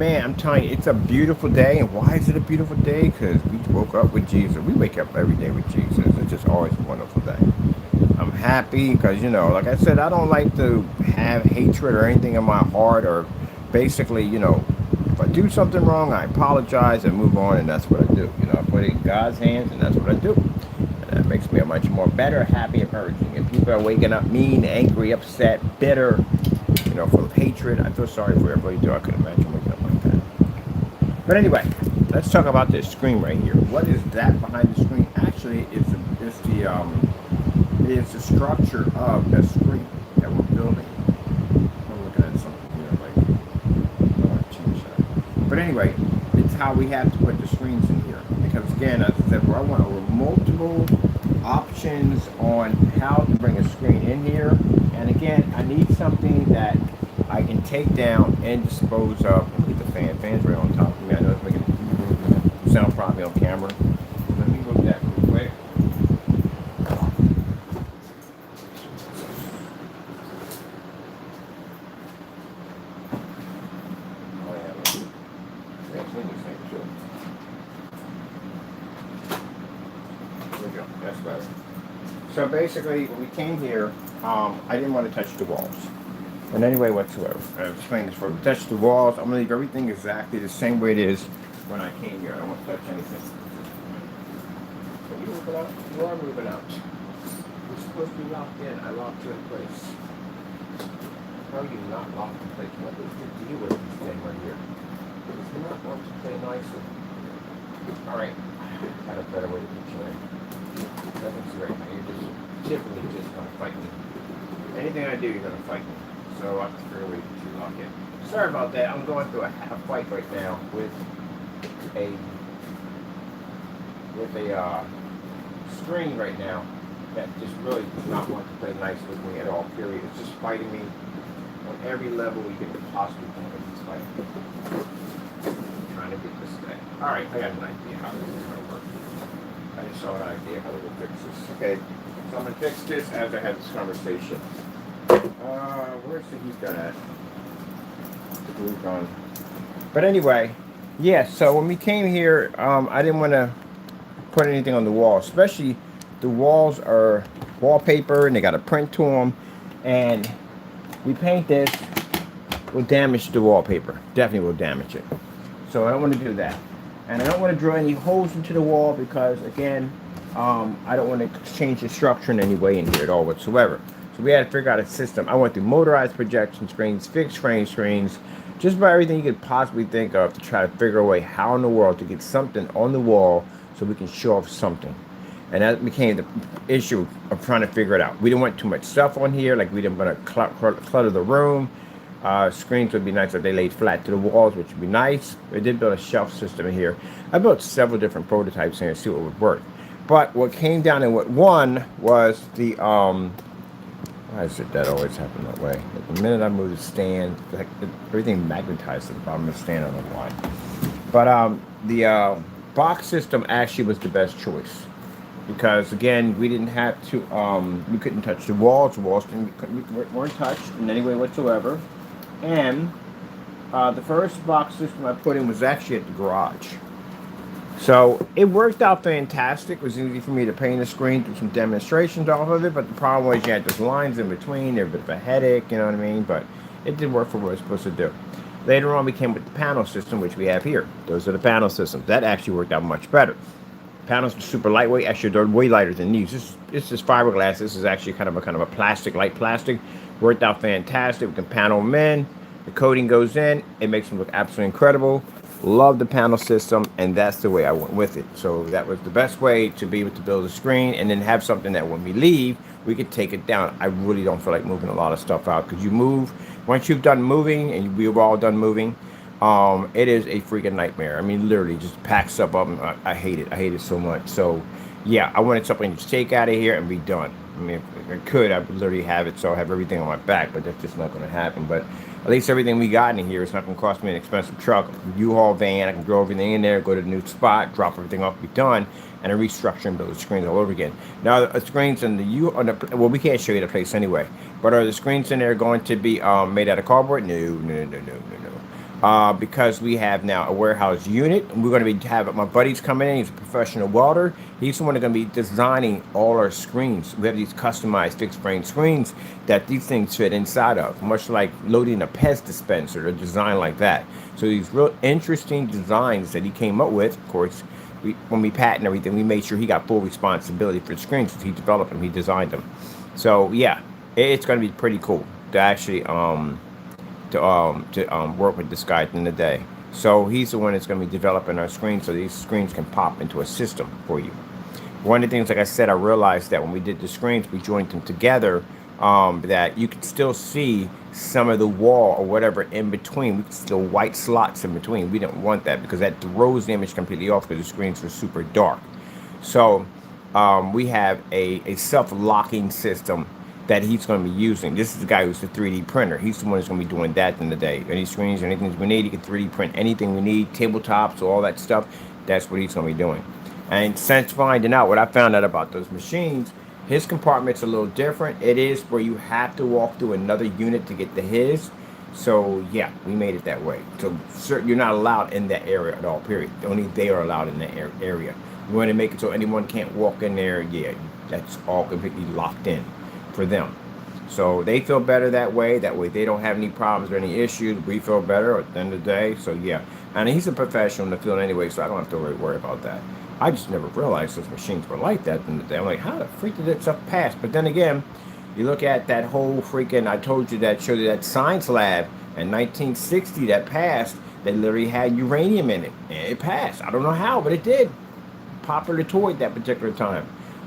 Man, I'm telling you, it's a beautiful day. And why is it a beautiful day? Because we woke up with Jesus. We wake up every day with Jesus. It's just always a wonderful day. I'm happy because, like I said, I don't like to have hatred or anything in my heart, or basically, if I do something wrong, I apologize and move on, and that's what I do. I put it in God's hands, and that's what I do. And that makes me a much more better, happy person. If people are waking up mean, angry, upset, bitter, full of hatred, I feel sorry for everybody too. I couldn't imagine waking up like that. But anyway, let's talk about this screen right here. What is that behind the screen? Actually, it's the structure of the screen that we're building. I'm looking at something here, like I want to change that. But anyway, it's how we have to put the screens in here. Because again, as I said, I want multiple options on how to bring a screen in here. And again, I need something that I can take down and dispose of. Let me get the fan. Fan's right on top of me. I know it's making sound probably on camera. Let me look that real quick. Oh yeah, that's when you say too. There we go. That's better. So basically, when we came here, I didn't want to touch the walls in any way whatsoever. I've explained this before. Touch the walls. I'm gonna leave everything exactly the same way it is when I came here. I don't want to touch anything. Are you moving out? You are moving out. You're supposed to be locked in. I locked you in place. How are you not locked in place? What is the deal with this thing right here? It's not want to play nicely. Alright. Got a better way to put you in. Nothing's right now. You're just typically just gonna fight me. Anything I do, you're gonna fight me. So I have to figure a way to lock in. Sorry about that. I'm going through a fight right now a with a screen right now that just really does not want to play nice with me at all. Period. It's just fighting me on every level you can possibly think of. It's fighting. I'm trying to get this thing. All right, I got an idea how this is going to work. I just saw an idea how to fix this. Okay, so I'm going to fix this as I have this conversation. Where's the heat gun at? The glue gun. But anyway, yeah, so when we came here, I didn't want to put anything on the wall, especially the walls are wallpaper and they got a print to them, and we paint this will damage the wallpaper. Definitely will damage it. So I don't want to do that. And I don't want to drill any holes into the wall because, again, I don't want to change the structure in any way in here at all whatsoever. So we had to figure out a system. I went through motorized projection screens, fixed frame screens, just about everything you could possibly think of to try to figure a way how in the world to get something on the wall so we can show off something. And that became the issue of trying to figure it out. We didn't want too much stuff on here, like we didn't want to clutter the room. Screens would be nice if they laid flat to the walls, which would be nice. We did build a shelf system in here. I built several different prototypes here to see what would work. But what came down and what won was the why is it that always happen that way? Like the minute I move the stand, like everything magnetized to the bottom of the stand. I don't know why. But the box system actually was the best choice because again we didn't have to. We couldn't touch the walls. The walls weren't touched in any way whatsoever. And the first box system I put in was actually at the garage. So it worked out fantastic. It was easy for me to paint the screen, do some demonstrations off of it, but the problem was you had those lines in between. They're a bit of a headache, you know what I mean? But it did work for what it was supposed to do. Later on, we came with the panel system, which we have here. Those are the panel systems. That actually worked out much better. Panels are super lightweight. Actually, they're way lighter than these. This is fiberglass. This is actually kind of a plastic, light plastic. Worked out fantastic. We can panel them in. The coating goes in. It makes them look absolutely incredible. Love the panel system, and that's the way I went with it. So that was the best way to be able to build a screen and then have something that when we leave, we could take it down. I really don't feel like moving a lot of stuff out because you move, once you've done moving, and we've all done moving, it is a freaking nightmare. I mean, literally just pack stuff up. And I hate it. I hate it so much. So yeah, I wanted something to take out of here and be done. I mean, if I could, I would literally have it so I have everything on my back, but that's just not going to happen. But at least everything we got in here is not going to cost me an expensive truck, U-Haul van. I can throw everything in there, go to the new spot, drop everything off, be done, and I restructure and build the screens all over again. Now, the screens in well, we can't show you the place anyway, but are the screens in there going to be made out of cardboard? No. because we have now a warehouse unit. And we're going to be have my buddy's coming in. He's a professional welder. He's the one that's going to be designing all our screens. We have these customized fixed frame screens that these things fit inside of, much like loading a Pez dispenser, a design like that. So these real interesting designs that he came up with. Of course, when we patent everything, we made sure he got full responsibility for the screens. He developed them, he designed them. So yeah, it's going to be pretty cool to actually work with this guy at the end of the day. So he's the one that's going to be developing our screens, so these screens can pop into a system for you. One of the things, like I said, I realized that when we did the screens, we joined them together. That you could still see some of the wall or whatever in between. We could still white slots in between. We didn't want that because that throws the image completely off because the screens were super dark. So we have a self-locking system that he's going to be using. This is the guy who's the 3D printer. He's the one who's going to be doing that in the day. Any screens, anything we need, he can 3D print anything we need, tabletops, all that stuff. That's what he's going to be doing. And since finding out what I found out about those machines, his compartment's a little different. It is where you have to walk through another unit to get to his. So yeah, we made it that way. So you're not allowed in that area at all, period. Only they are allowed in that area. We want to make it so anyone can't walk in there. Yeah, that's all completely locked in for them. So they feel better that way. That way they don't have any problems or any issues. We feel better at the end of the day. So yeah, and he's a professional in the field anyway, so I don't have to really worry about that. I just never realized those machines were like that in the day. I'm like, how the freak did that stuff pass? But then again, you look at that whole freaking, I told you that, showed you that science lab in 1960 that passed, that literally had uranium in it. And it passed. I don't know how, but it did. Popular toy at that particular time.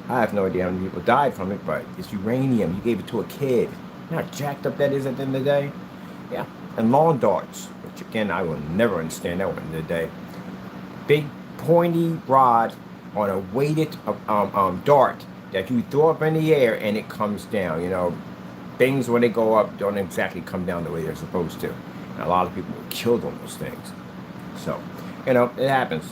I have no idea how many people died from it, but it's uranium. You gave it to a kid. You know how jacked up that is at the end of the day? Yeah. And lawn darts, which again, I will never understand that one in the day. Big pointy rod on a weighted dart that you throw up in the air and it comes down. You know, things when they go up don't exactly come down the way they're supposed to. And a lot of people were killed on those things. So, you know, it happens.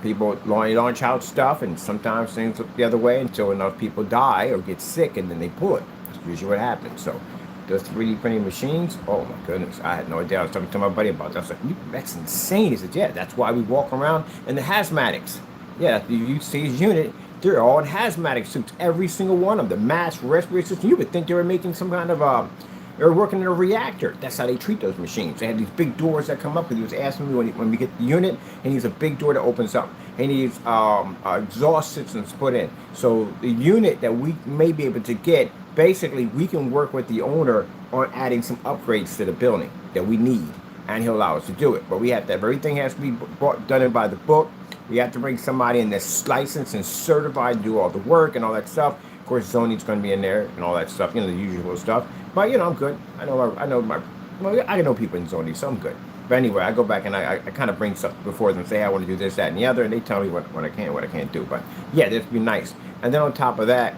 People launch out stuff, and sometimes things look the other way until enough people die or get sick, and then they pull it. That's usually what happens. So, those 3D printing machines, oh my goodness, I had no idea. I was talking to my buddy about that. I was like, that's insane. He said, yeah, that's why we walk around in the hazmatics. Yeah, you see his unit, they're all in hazmatic suits, every single one of them. The mask, respirator system. You would think they were making some kind of they were working in a reactor. That's how they treat those machines. They had these big doors that come up. Because he was asking me when we get the unit, he needs a big door that opens up. He needs exhaust systems put in. So the unit that we may be able to get, basically, we can work with the owner on adding some upgrades to the building that we need, and he'll allow us to do it. But we have to have everything has to be done in by the book. We have to bring somebody in that's licensed and certified to do all the work and all that stuff. Of course, zoning's going to be in there and all that stuff, you know, the usual stuff. But you know, I'm good. I know people in zoning, so I'm good. But anyway, I go back and I kind of bring stuff before them, say I want to do this, that, and the other, and they tell me what I can, what I can't do. But yeah, this would be nice. And then on top of that,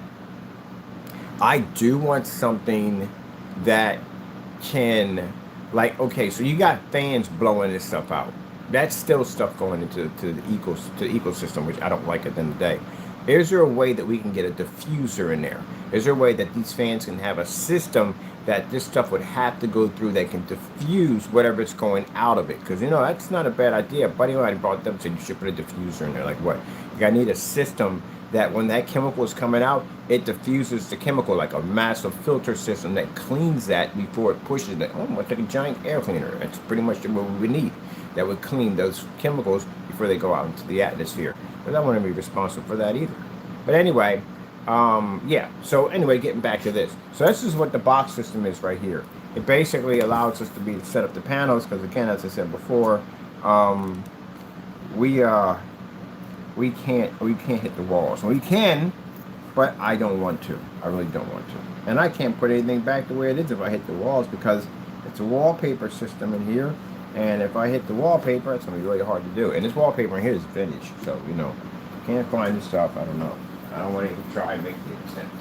I do want something that can, like, okay, so you got fans blowing this stuff out. That's still stuff going into the ecosystem, which I don't like at the end of the day. Is there a way that we can get a diffuser in there? Is there a way that these fans can have a system that this stuff would have to go through that can diffuse whatever's going out of it? Because, you know, that's not a bad idea. Buddy of mine brought them and said you should put a diffuser in there. Like what? You gotta need a system that when that chemical is coming out, it diffuses the chemical, like a massive filter system that cleans that before it pushes it. Almost like a giant air cleaner. That's pretty much what we would need. That would clean those chemicals before they go out into the atmosphere. But I don't want to be responsible for that either. But anyway, yeah. So anyway, getting back to this. So this is what the box system is right here. It basically allows us to set up the panels because again, as I said before, we can't hit the walls. We can, but I don't want to. I really don't want to. And I can't put anything back the way it is if I hit the walls because it's a wallpaper system in here. And if I hit the wallpaper, it's going to be really hard to do. And this wallpaper in here is vintage. So, you know, can't find this stuff. I don't know. I don't want to even try and make any sense.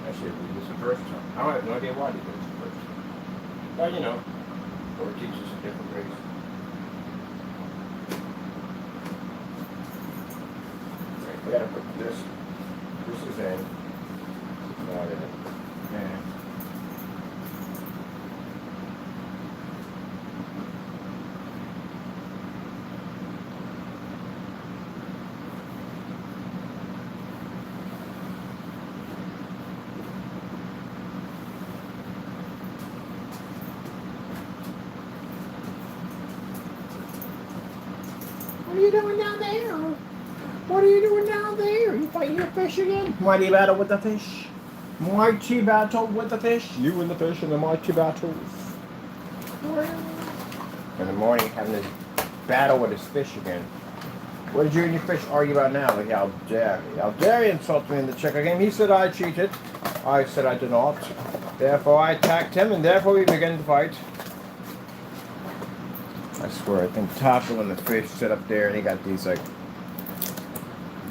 I should do this the first time. I have no idea why I did this the first time. But, you know. Or teach us a different race. Right, we gotta put this. This is in. Not in. Yeah. What are you doing down there? What are you doing down there? You fighting your fish again? Mighty battle with the fish. Mighty battle with the fish. You and the fish in the mighty battles. In the morning, having this battle with his fish again. What did you and your fish argue about now? Like, how dare you insult me in the checker game? He said I cheated. I said I did not. Therefore, I attacked him, and therefore we began to fight. I swear, I think Taco and the fish sit up there, and they got these, like,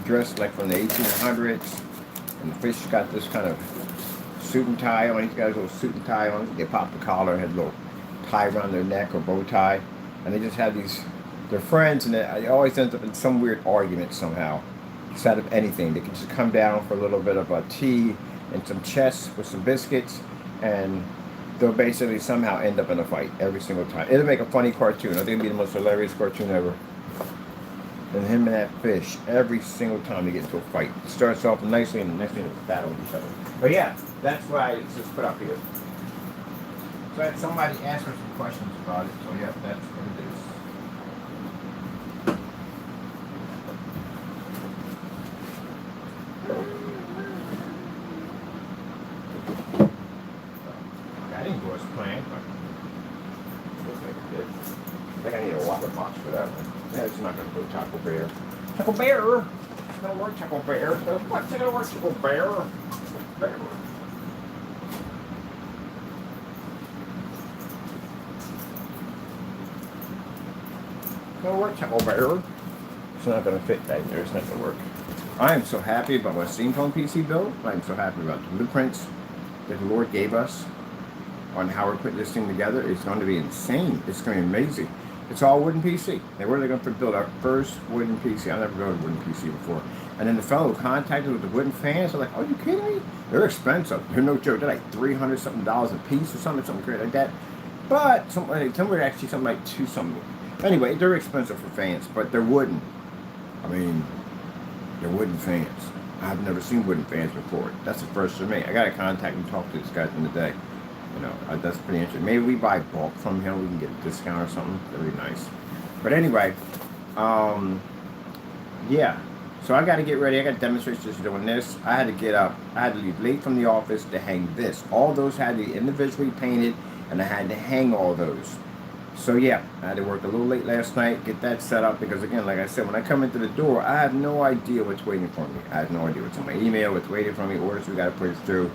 dressed like from the 1800s. And the fish got this kind of suit and tie on. He's got his little suit and tie on. They pop the collar, had a little tie around their neck or bow tie. And they just have these, they're friends, and it always ends up in some weird argument somehow. It's out of anything. They can just come down for a little bit of a tea and some chess with some biscuits, and they'll basically somehow end up in a fight every single time. It'll make a funny cartoon. I think it'll be the most hilarious cartoon ever. And him and that fish, every single time they get into a fight. It starts off nicely, and the next thing is battle with each other. But yeah, that's why it's just put up here. So I had somebody ask her some questions about it. So yeah, that's what it is. I didn't go as planned, but it looks like it did. I think I need a water box for that one. Yeah, it's not going to go Taco Bear. Taco Bear! It's going to work, Taco Bear. What's it going to work, Taco Bear? Bear. It's going to work, Taco Bear. It's not going to fit back there. It's not going to work. I am so happy about my Steamphone PC build. I am so happy about the blueprints that the Lord gave us on how we're putting this thing together. It's going to be insane. It's going to be amazing. It's all wooden PC. They were going to build our first wooden PC. I've never built a wooden PC before. And then the fellow who contacted with the wooden fans, they're like, "Oh, you kidding me? They're expensive. They're no joke. They're like $300 something a piece or something crazy like that." But somewhere actually something like $2 something. Anyway, they're expensive for fans, but they're wooden. I mean, they're wooden fans. I've never seen wooden fans before. That's the first for me. I got to contact and talk to this guy in the day. You know, that's pretty interesting. Maybe we buy bulk from him. We can get a discount or something. That'd be nice. But anyway, yeah. So I got to get ready. I got demonstrations doing this. I had to get up. I had to leave late from the office to hang this. All those had to be individually painted, and I had to hang all those. So yeah, I had to work a little late last night, get that set up, because again, like I said, when I come into the door, I have no idea what's waiting for me. I have no idea what's in my email, what's waiting for me, orders we got to push through.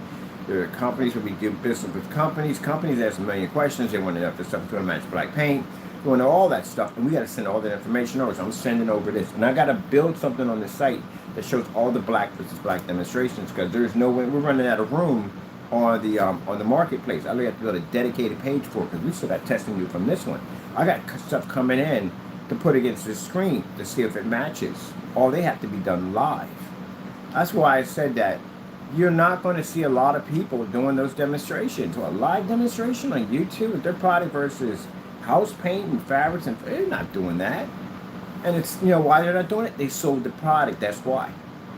There are companies where we do business with companies. Companies ask a million questions. They want to know if there's something to match black paint. They want to know all that stuff, and we got to send all that information over. So I'm sending over this, and I got to build something on the site that shows all the black versus black demonstrations, because there's no way we're running out of room on the marketplace. I really have to build a dedicated page for it, because we still got testing you from this one. I got stuff coming in to put against this screen to see if it matches. All they have to be done live. That's why I said that you're not going to see a lot of people doing those demonstrations. Or a live demonstration on YouTube with their product versus house paint and fabrics, and they're not doing that. And it's, you know, why they're not doing it? They sold the product. That's why.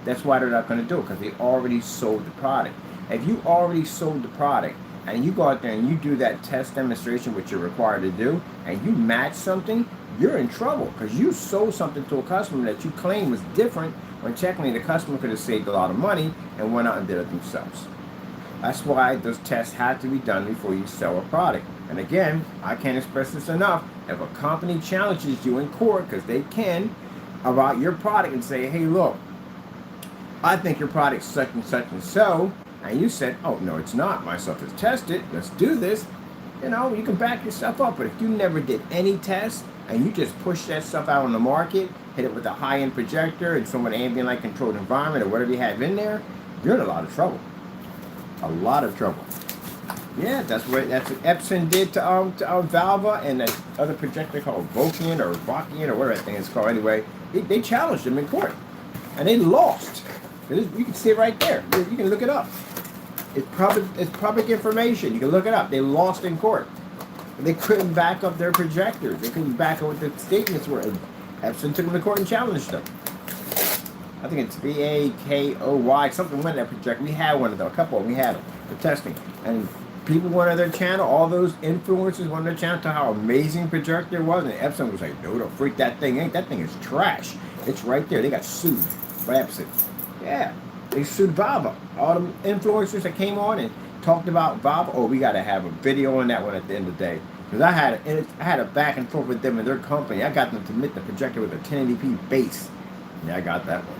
That's why they're not going to do it, because they already sold the product. If you already sold the product and you go out there and you do that test demonstration, which you're required to do, and you match something, you're in trouble, because you sold something to a customer that you claim was different, when technically the customer could have saved a lot of money and went out and did it themselves. That's why those tests have to be done before you sell a product. And again, I can't express this enough. If a company challenges you in court, because they can, about your product and say, "Hey, look, I think your product's such and so," and you said, "Oh, no, it's not. My stuff is tested. Let's do this." You know, you can back yourself up. But if you never did any tests and you just push that stuff out on the market, hit it with a high-end projector and some ambient light controlled environment or whatever you have in there, you're in a lot of trouble. A lot of trouble. Yeah, that's what Epson did to Valva and that other projector called Vokian or Vokian or whatever that thing is called. Anyway, they challenged them in court, and they lost. You can see it right there. You can look it up. It's public information. You can look it up. They lost in court. They couldn't back up their projectors. They couldn't back up what the statements were. And Epson took them to court and challenged them. I think it's VAKOY, something went that projector. We had one of them, a couple of them. We had them for testing. And people went on their channel, all those influencers went on their channel to how amazing projector it was. And Epson was like, no, don't freak that thing ain't. That thing is trash. It's right there. They got sued by Epson. Yeah, they sued Valva. All the influencers that came on and talked about Valva. Oh, we got to have a video on that one at the end of the day. Because I had a back and forth with them and their company. I got them to admit the projector with a 1080p base. Yeah, I got that one.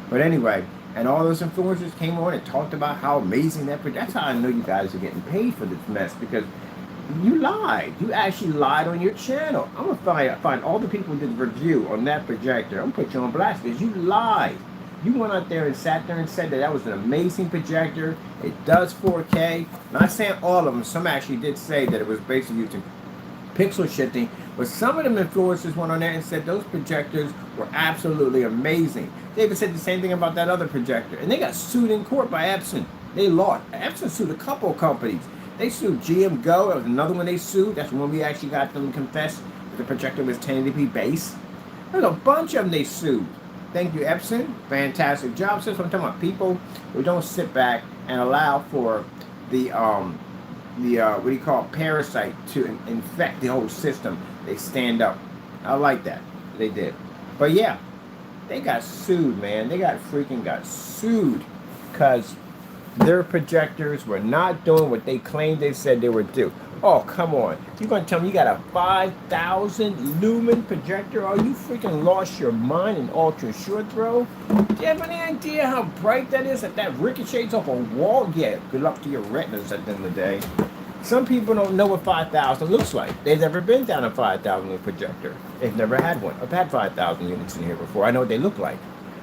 But anyway, and all those influencers came on and talked about how amazing that projector. That's how I know you guys are getting paid for this mess, because you lied. You actually lied on your channel. I'm going to find all the people who did the review on that projector. I'm going to put you on blast because you lied. You went out there and sat there and said that was an amazing projector. It does 4K. Not saying all of them. Some actually did say that it was basically using pixel shifting. But some of them influencers went on there and said those projectors were absolutely amazing. They even said the same thing about that other projector. And they got sued in court by Epson. They lost. Epson sued a couple of companies. They sued GM Go. That was another one they sued. That's when we actually got them to confess that the projector was 1080p base. There's a bunch of them they sued. Thank you, Epson. Fantastic job. So I'm talking about people who don't sit back and allow for the what do you call it, parasite to infect the whole system. They stand up. I like that. They did. But yeah, they got sued, man. They got sued because their projectors were not doing what they claimed they said they would do. Oh, come on. You're going to tell me you got a 5,000 lumen projector? Oh, you freaking lost your mind in ultra short throw? Do you have any idea how bright that is? That ricochets off a wall? Yeah, good luck to your retinas at the end of the day. Some people don't know what 5,000 looks like. They've never been down a 5,000 unit projector. They've never had one. I've had 5,000 units in here before. I know what they look like.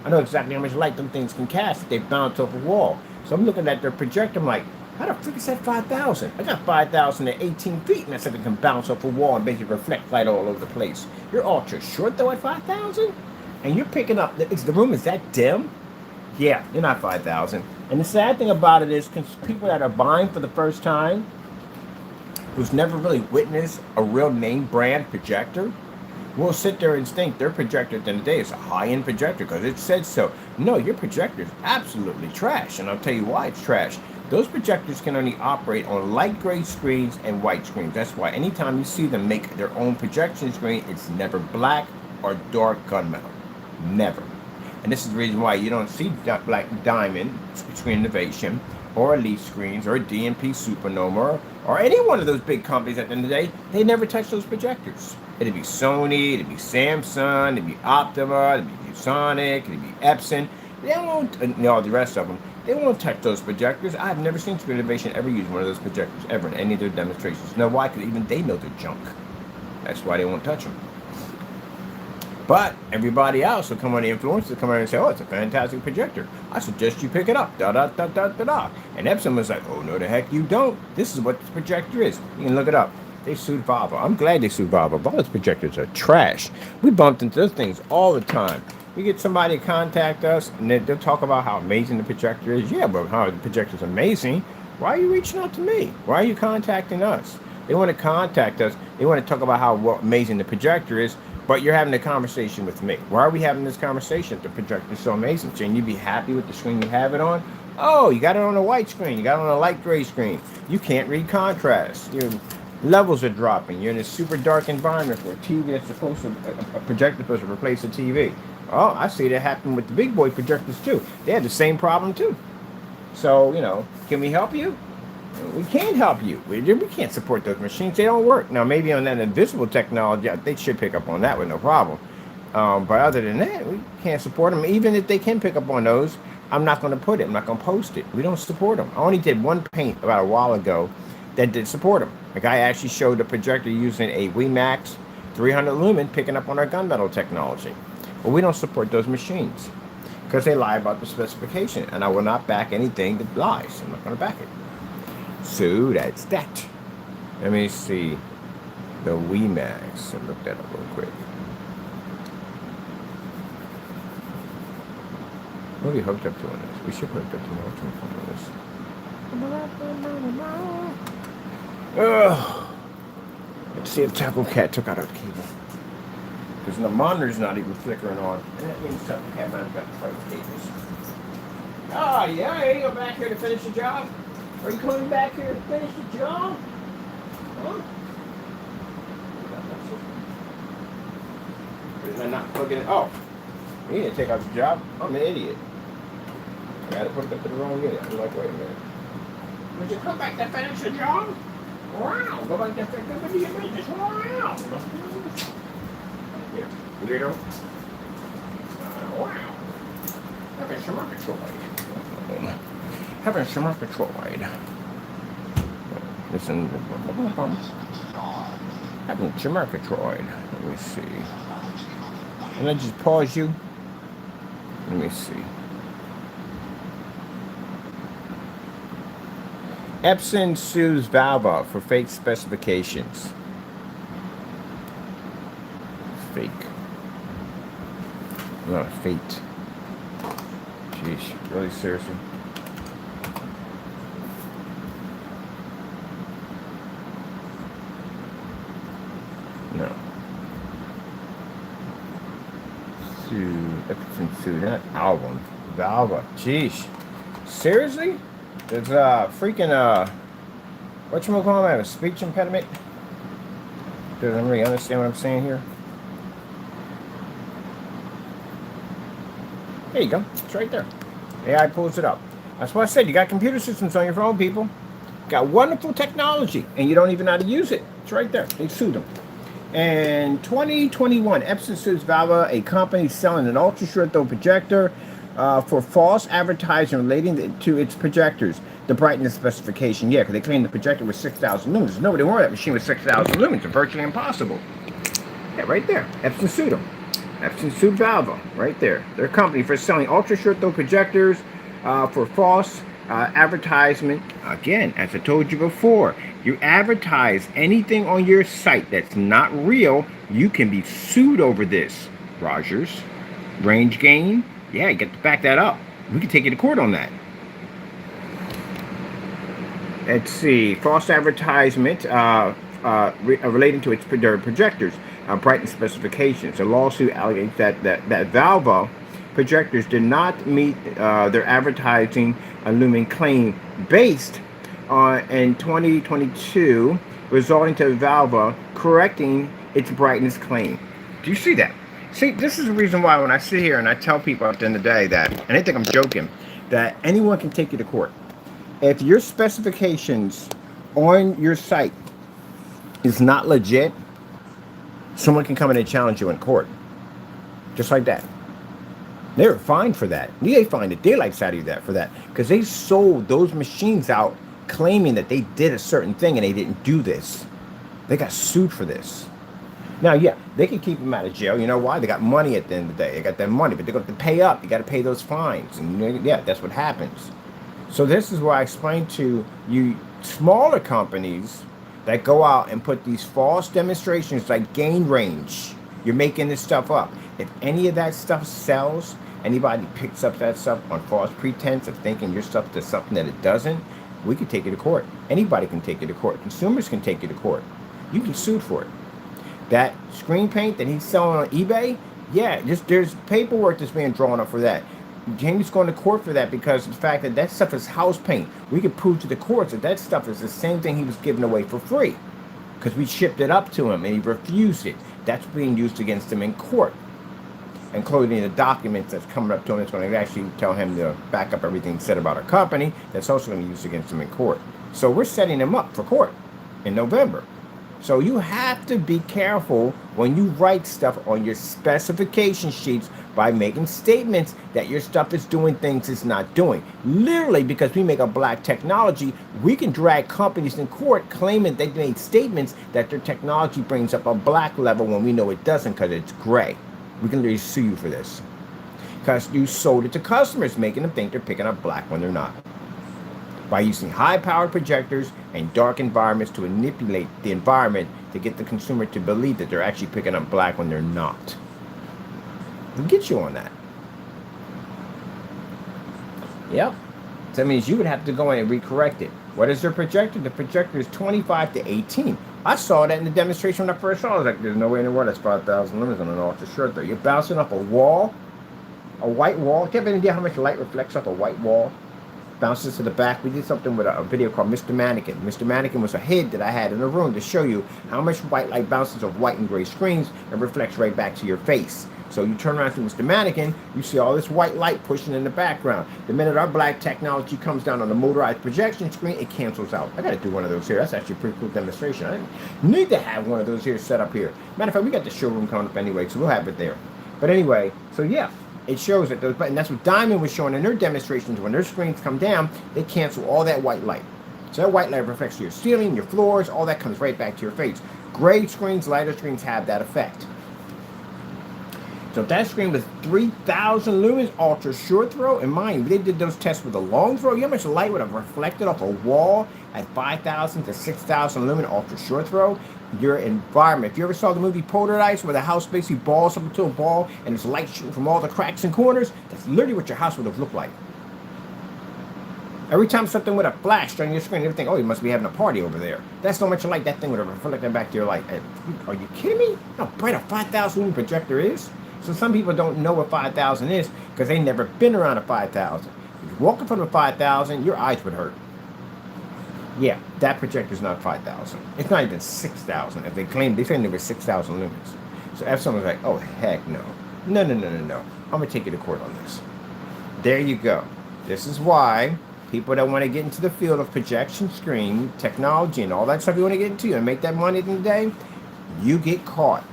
I know exactly how much light them things can cast if they bounce off a wall. So I'm looking at their projector, I'm like, how the frick is that 5,000? I got 5,000 at 18 feet, and that said it can bounce off a wall and basically reflect light all over the place. You're ultra short though at 5,000? And you're picking up, the room is that dim? Yeah, you're not 5,000. And the sad thing about it is, people that are buying for the first time, who's never really witnessed a real name brand projector, will sit there and think their projector at the end of the day is a high-end projector because it said so. No, your projector is absolutely trash, and I'll tell you why it's trash. Those projectors can only operate on light gray screens and white screens. That's why anytime you see them make their own projection screen, it's never black or dark gunmetal. Never. And this is the reason why you don't see Black Diamond Screen Innovation or Elite Screens or DMP Supernova or any one of those big companies at the end of the day. They never touch those projectors. It'd be Sony, it'd be Samsung, it'd be Optima, it'd be ViewSonic, it'd be Epson. They won't, all the rest of them. They won't touch those projectors. I've never seen Screen Innovation ever use one of those projectors ever in any of their demonstrations. Now, why? Because even they know they're junk. That's why they won't touch them. But everybody else will come on, the influencers come on and say, oh, it's a fantastic projector. I suggest you pick it up. Da da da da da da. And Epson was like, oh, no, the heck you don't. This is what this projector is. You can look it up. They sued Valva. I'm glad they sued Valva. Valva's projectors are trash. We bumped into those things all the time. We get somebody to contact us, and they'll talk about how amazing the projector is. Yeah, but how the projector's amazing. Why are you reaching out to me? Why are you contacting us? They want to contact us. They want to talk about how amazing the projector is, but you're having a conversation with me. Why are we having this conversation if the projector is so amazing? Shouldn't you be happy with the screen you have it on? Oh, you got it on a white screen. You got it on a light gray screen. You can't read contrast. Your levels are dropping. You're in a super dark environment for a TV that's supposed to, a projector supposed to replace a TV. Oh, I see that happen with the big boy projectors too. They had the same problem too. So, can we help you? We can't help you. We can't support those machines. They don't work. Now, maybe on that invisible technology, they should pick up on that with no problem. But other than that, we can't support them. Even if they can pick up on those, I'm not going to put it. I'm not going to post it. We don't support them. I only did one paint about a while ago that did support them. A guy actually showed the projector using a WeMax 300 lumen picking up on our gunmetal technology. But we don't support those machines because they lie about the specification, and I will not back anything that lies. I'm not going to back it. So that's that. Let me see the WeMax and look that up real quick. What are we hooked up to on this? We should hook up to on this. Ugh. Let's see if Taco Cat took out our cable. Because the monitor's not even flickering on. And that means Taco Cat might have got the right cables. Oh, yeah, you're back here to finish the job? Are you coming back here to finish the job? Huh? Is I not plugging it? Oh, you need to take out the job? I'm an idiot. I got to put it up to the wrong unit. I'm like, wait a minute. Would you come back to finish the job? Wow, go back to finish the business. Wow. Yeah, weirdo. Wow. Having some Murgatroyd. Having some Murgatroyd. Listen. Having some Murgatroyd. Let me see. And I just pause you. Let me see. Epson sues Valve for fake specifications. Fake. Not a fate. Jeez, really seriously? No. Epson sue, not album. Valve. Jeez. Seriously? There's freaking whatchamacallit, I have a speech impediment. Doesn't really understand what I'm saying here. There you go. It's right there. AI pulls it up. That's what I said. You got computer systems on your phone, people. Got wonderful technology, and you don't even know how to use it. It's right there. They sued them. And 2021, Epson sues Valve, a company selling an ultra-short throw projector, for false advertising relating to its projectors. The brightness specification, yeah, because they claim the projector was 6,000 lumens. Nobody wanted that machine with 6,000 lumens. It's virtually impossible. Yeah, right there. Epson sued them. Epson sued Valve, right there. Their company for selling ultra-short throw projectors for false advertisement. Again, as I told you before, you advertise anything on your site that's not real, you can be sued over this. Rogers, range gain, yeah, you get to back that up. We can take you to court on that. Let's see, false advertisement relating to its projectors, brightness specifications. A lawsuit alleges that Valve projectors did not meet their advertising lumen claim based in 2022, resulting to Valve correcting its brightness claim. Do you see that? See, this is the reason why when I sit here and I tell people at the end of the day that, and they think I'm joking, that anyone can take you to court. If your specifications on your site is not legit, someone can come in and challenge you in court. Just like that. They were fined for that. They fined the daylights out of that for that. Because they sold those machines out claiming that they did a certain thing and they didn't do this. They got sued for this. Now, yeah, they can keep them out of jail. You know why? They got money at the end of the day. They got that money, but they're going to pay up. You got to pay those fines. And yeah, that's what happens. So this is why I explained to you smaller companies that go out and put these false demonstrations like gain range. You're making this stuff up. If any of that stuff sells, anybody picks up that stuff on false pretense of thinking your stuff does something that it doesn't, we can take you to court. Anybody can take you to court. Consumers can take you to court. You can sue for it. That screen paint that he's selling on eBay, yeah, there's paperwork that's being drawn up for that. Jamie's going to court for that because of the fact that that stuff is house paint. We could prove to the courts that that stuff is the same thing he was giving away for free because we shipped it up to him and he refused it. That's being used against him in court, including the documents that's coming up to him. That's going to actually tell him to back up everything said about our company. That's also going to be used against him in court. So we're setting him up for court in November. So you have to be careful when you write stuff on your specification sheets by making statements that your stuff is doing things it's not doing. Literally, because we make a black technology, we can drag companies in court claiming they made statements that their technology brings up a black level when we know it doesn't because it's gray. We can literally sue you for this because you sold it to customers, making them think they're picking up black when they're not. by using high-powered projectors and dark environments to manipulate the environment to get the consumer to believe that they're actually picking up black when they're not. Who gets you on that? Yep. So that means you would have to go in and recorrect it. What is their projector? The projector is 25 to 18. I saw that in the demonstration when I first saw it. I was like, there's no way in the world that's 5,000 lumens on an ultra short though. You're bouncing off a wall, a white wall. Do you have any idea how much light reflects off a white wall? Bounces to the back. We did something with a video called Mr. Mannequin. Mr. Mannequin was a head that I had in the room to show you how much white light bounces off white and gray screens and reflects right back to your face. So you turn around to Mr. Mannequin, you see all this white light pushing in the background. The minute our black technology comes down on the motorized projection screen, it cancels out. I got to do one of those here. That's actually a pretty cool demonstration. I need to have one of those here set up here. Matter of fact, we got the showroom coming up anyway, so we'll have it there. But anyway, so yeah. It shows that those, and that's what Diamond was showing in their demonstrations. When their screens come down, they cancel all that white light. So that white light reflects to your ceiling, your floors, all that comes right back to your face. Gray screens, lighter screens have that effect. So if that screen was 3,000 lumens, ultra short throw, and mind, they did those tests with a long throw. You know how much light would have reflected off a wall at 5,000 to 6,000 lumen ultra short throw? Your environment. If you ever saw the movie Poltergeist, where the house basically balls up into a ball and there's light shooting from all the cracks and corners, that's literally what your house would have looked like. Every time something would have flashed on your screen, you think, oh, you must be having a party over there. That's so much light that thing would have reflected back to your light. Are you kidding me? How bright a 5,000 lumen projector is? So some people don't know what 5,000 is because they've never been around a 5,000. If you walk in front of a 5,000, your eyes would hurt. Yeah, that projector is not 5,000. It's not even 6,000. If they say there were 6,000 lumens. So if someone's like, oh, heck no. No. I'm going to take you to court on this. There you go. This is why people that want to get into the field of projection screen, technology, and all that stuff you want to get into and make that money in the day, you get caught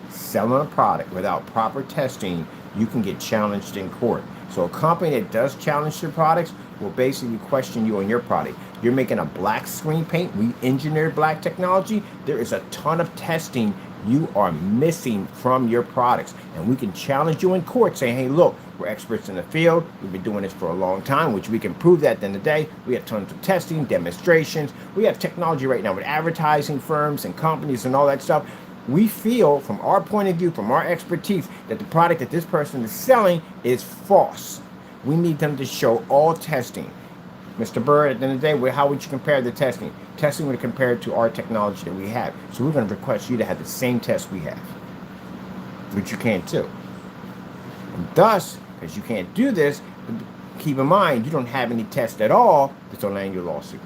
selling a product without proper testing, you can get challenged in court. So a company that does challenge your products will basically question you on your product. You're making a black screen paint, we engineered black technology. There is a ton of testing you are missing from your products. And we can challenge you in court saying, hey, look, we're experts in the field. We've been doing this for a long time, which we can prove that at the end of the day. We have tons of testing, demonstrations. We have technology right now with advertising firms and companies and all that stuff. We feel, from our point of view, from our expertise, that the product that this person is selling is false. We need them to show all testing. Mr. Bird, at the end of the day, how would you compare the testing? Testing would compare it to our technology that we have. So we're going to request you to have the same test we have, which you can't do. And thus, because you can't do this, keep in mind, you don't have any tests at all, this will land your lawsuit.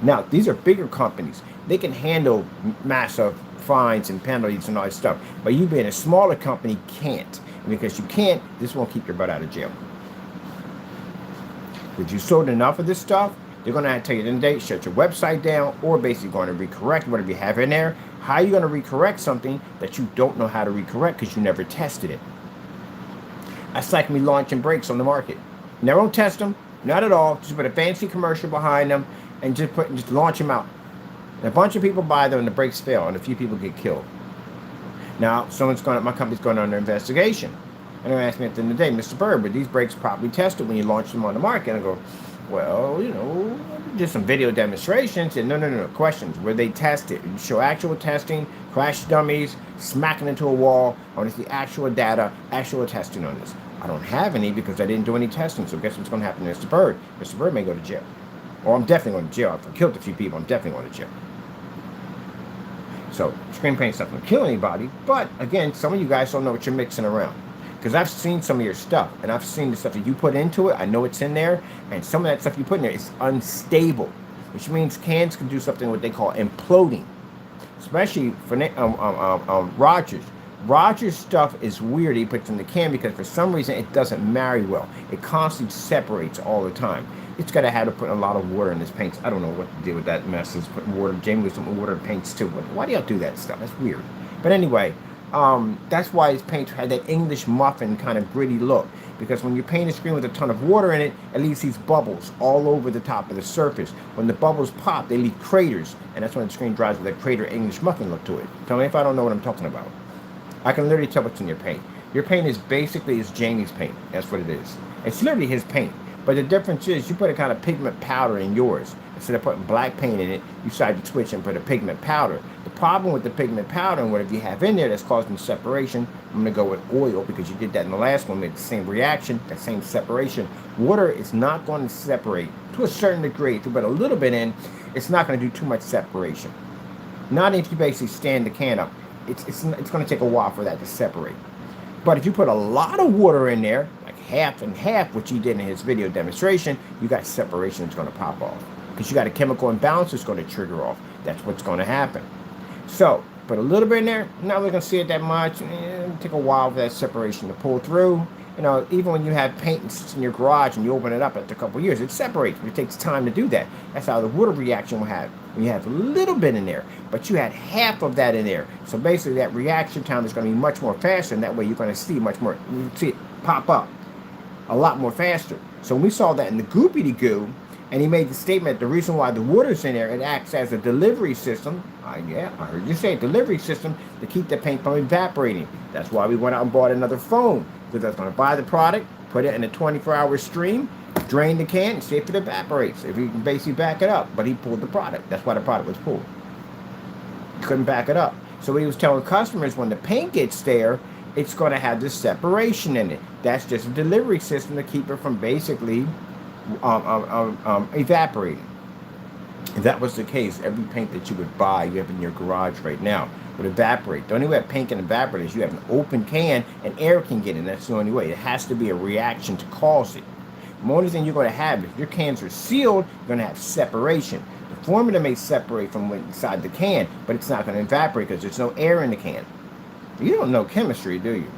Now, these are bigger companies. They can handle massive fines and penalties and all that stuff. But you being a smaller company can't. And because you can't, this won't keep your butt out of jail. If you sold enough of this stuff, they're going to have to tell you at the end of the day, shut your website down, or basically going to recorrect whatever you have in there. How are you going to recorrect something that you don't know how to recorrect because you never tested it? That's like me launching brakes on the market. Never won't test them, not at all. Just put a fancy commercial behind them and just launch them out. And a bunch of people buy them and the brakes fail and a few people get killed. Now, my company's going under investigation. And they're asking me at the end of the day, Mr. Bird, were these brakes properly tested when you launched them on the market? And I go, well, did some video demonstrations. And no. Questions. Were they tested? You show actual testing, crash dummies, smacking into a wall. I want to see actual data, actual testing on this. I don't have any because I didn't do any testing. So guess what's going to happen to Mr. Bird? Mr. Bird may go to jail. Or I'm definitely going to jail. If I killed a few people, I'm definitely going to jail. So screen paint's not going to kill anybody. But again, some of you guys don't know what you're mixing around. Because I've seen some of your stuff, and I've seen the stuff that you put into it. I know it's in there, and some of that stuff you put in there is unstable, which means cans can do something what they call imploding. Especially for Rogers. Rogers stuff is weird he puts in the can because for some reason it doesn't marry well. It constantly separates all the time. It's got to have to put a lot of water in his paints. I don't know what to do with that mess. It's putting water. Jamie with some water in paints too. But why do y'all do that stuff? That's weird. But anyway. That's why his paint had that English muffin kind of gritty look. Because when you paint a screen with a ton of water in it, it leaves these bubbles all over the top of the surface. When the bubbles pop, they leave craters. And that's when the screen dries with a crater English muffin look to it. Tell me if I don't know what I'm talking about. I can literally tell what's in your paint. Your paint is basically Jamie's paint. That's what it is. It's literally his paint. But the difference is you put a kind of pigment powder in yours. Instead of putting black paint in it, you decide to switch and put a pigment powder. The problem with the pigment powder and whatever you have in there that's causing separation, I'm going to go with oil because you did that in the last one. We had the same reaction, that same separation. Water is not going to separate to a certain degree. If you put a little bit in, it's not going to do too much separation. Not if you basically stand the can up. It's going to take a while for that to separate. But if you put a lot of water in there, like half and half, which he did in his video demonstration, you got separation that's going to pop off. Because you got a chemical imbalance that's going to trigger off. That's what's going to happen. So, put a little bit in there. Not really going to see it that much. It'll take a while for that separation to pull through. You know, even when you have paint in your garage and you open it up after a couple of years, it separates. But it takes time to do that. That's how the water reaction will have. When you have a little bit in there, but you had half of that in there. So basically that reaction time is going to be much more faster, and that way you're going to see much more, you see it pop up a lot more faster. So when we saw that in the Goopity Goo, and he made the statement, the reason why the water's in there, it acts as a delivery system. Yeah, I heard you say delivery system to keep the paint from evaporating. That's why we went out and bought another phone, because I was going to buy the product, put it in a 24-hour stream, drain the can, and see if it evaporates, if you can basically back it up. But he pulled the product. That's why the product was pulled. He couldn't back it up. So he was telling customers when the paint gets there, it's going to have this separation in it. That's just a delivery system to keep it from basically evaporating. If that was the case, every paint that you would buy, you have in your garage right now, would evaporate. The only way that paint can evaporate is you have an open can and air can get in. That's the only way. It has to be a reaction to cause it. The only thing you're going to have, if your cans are sealed, you're going to have separation. The formula may separate from inside the can, but it's not going to evaporate because there's no air in the can. You don't know chemistry, do you?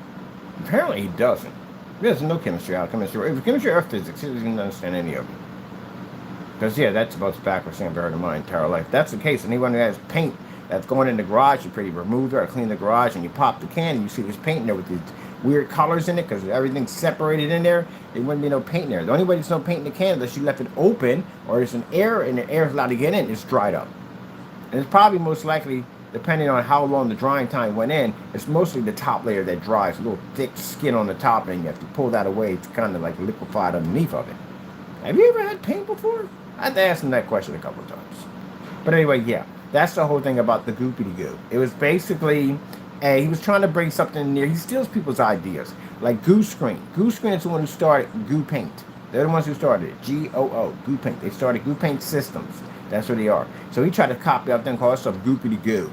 Apparently he doesn't. He doesn't know chemistry, chemistry or physics. He doesn't understand any of it. Because, yeah, that's the most backwards thing I've ever heard in my entire life. If that's the case, anyone who has paint that's going in the garage, you pretty remove it or clean the garage, and you pop the can, and you see this paint in there with these weird colors in it because everything's separated in there. There wouldn't be no paint in there. The only way there's no paint in the can unless you left it open or there's an air and the air is allowed to get in, it's dried up. And it's probably most likely, depending on how long the drying time went in, it's mostly the top layer that dries, a little thick skin on the top, and you have to pull that away. It's kind of like liquefied underneath of it. Have you ever had paint before? I had to ask him that question a couple of times. But anyway, yeah, that's the whole thing about the Goopity Goo. It was basically, he was trying to bring something in there. He steals people's ideas, like Goo Screen. Goo Screen is the one who started Goo Paint. They're the ones who started it. G-O-O, Goo Paint. They started Goo Paint Systems. That's what they are. So he tried to copy out there and call himself Goopity Goo.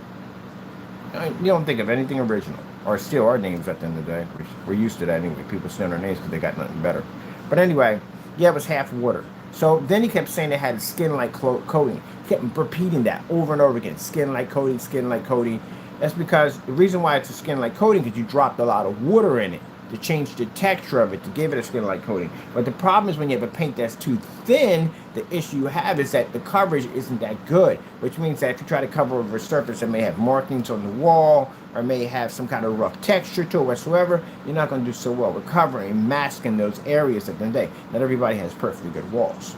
You don't think of anything original, or steal our names at the end of the day. We're used to that anyway. People steal our names because they got nothing better. But anyway, yeah, it was half water. So then he kept saying they had a skin-like coating. He kept repeating that over and over again. Skin-like coating, skin-like coating. That's because the reason why it's a skin-like coating is because you dropped a lot of water in it to change the texture of it, to give it a skin-like coating. But the problem is when you have a paint that's too thin, the issue you have is that the coverage isn't that good, which means that if you try to cover over a surface that may have markings on the wall or may have some kind of rough texture to it whatsoever, you're not going to do so well with covering and masking those areas at the end of the day. Not everybody has perfectly good walls.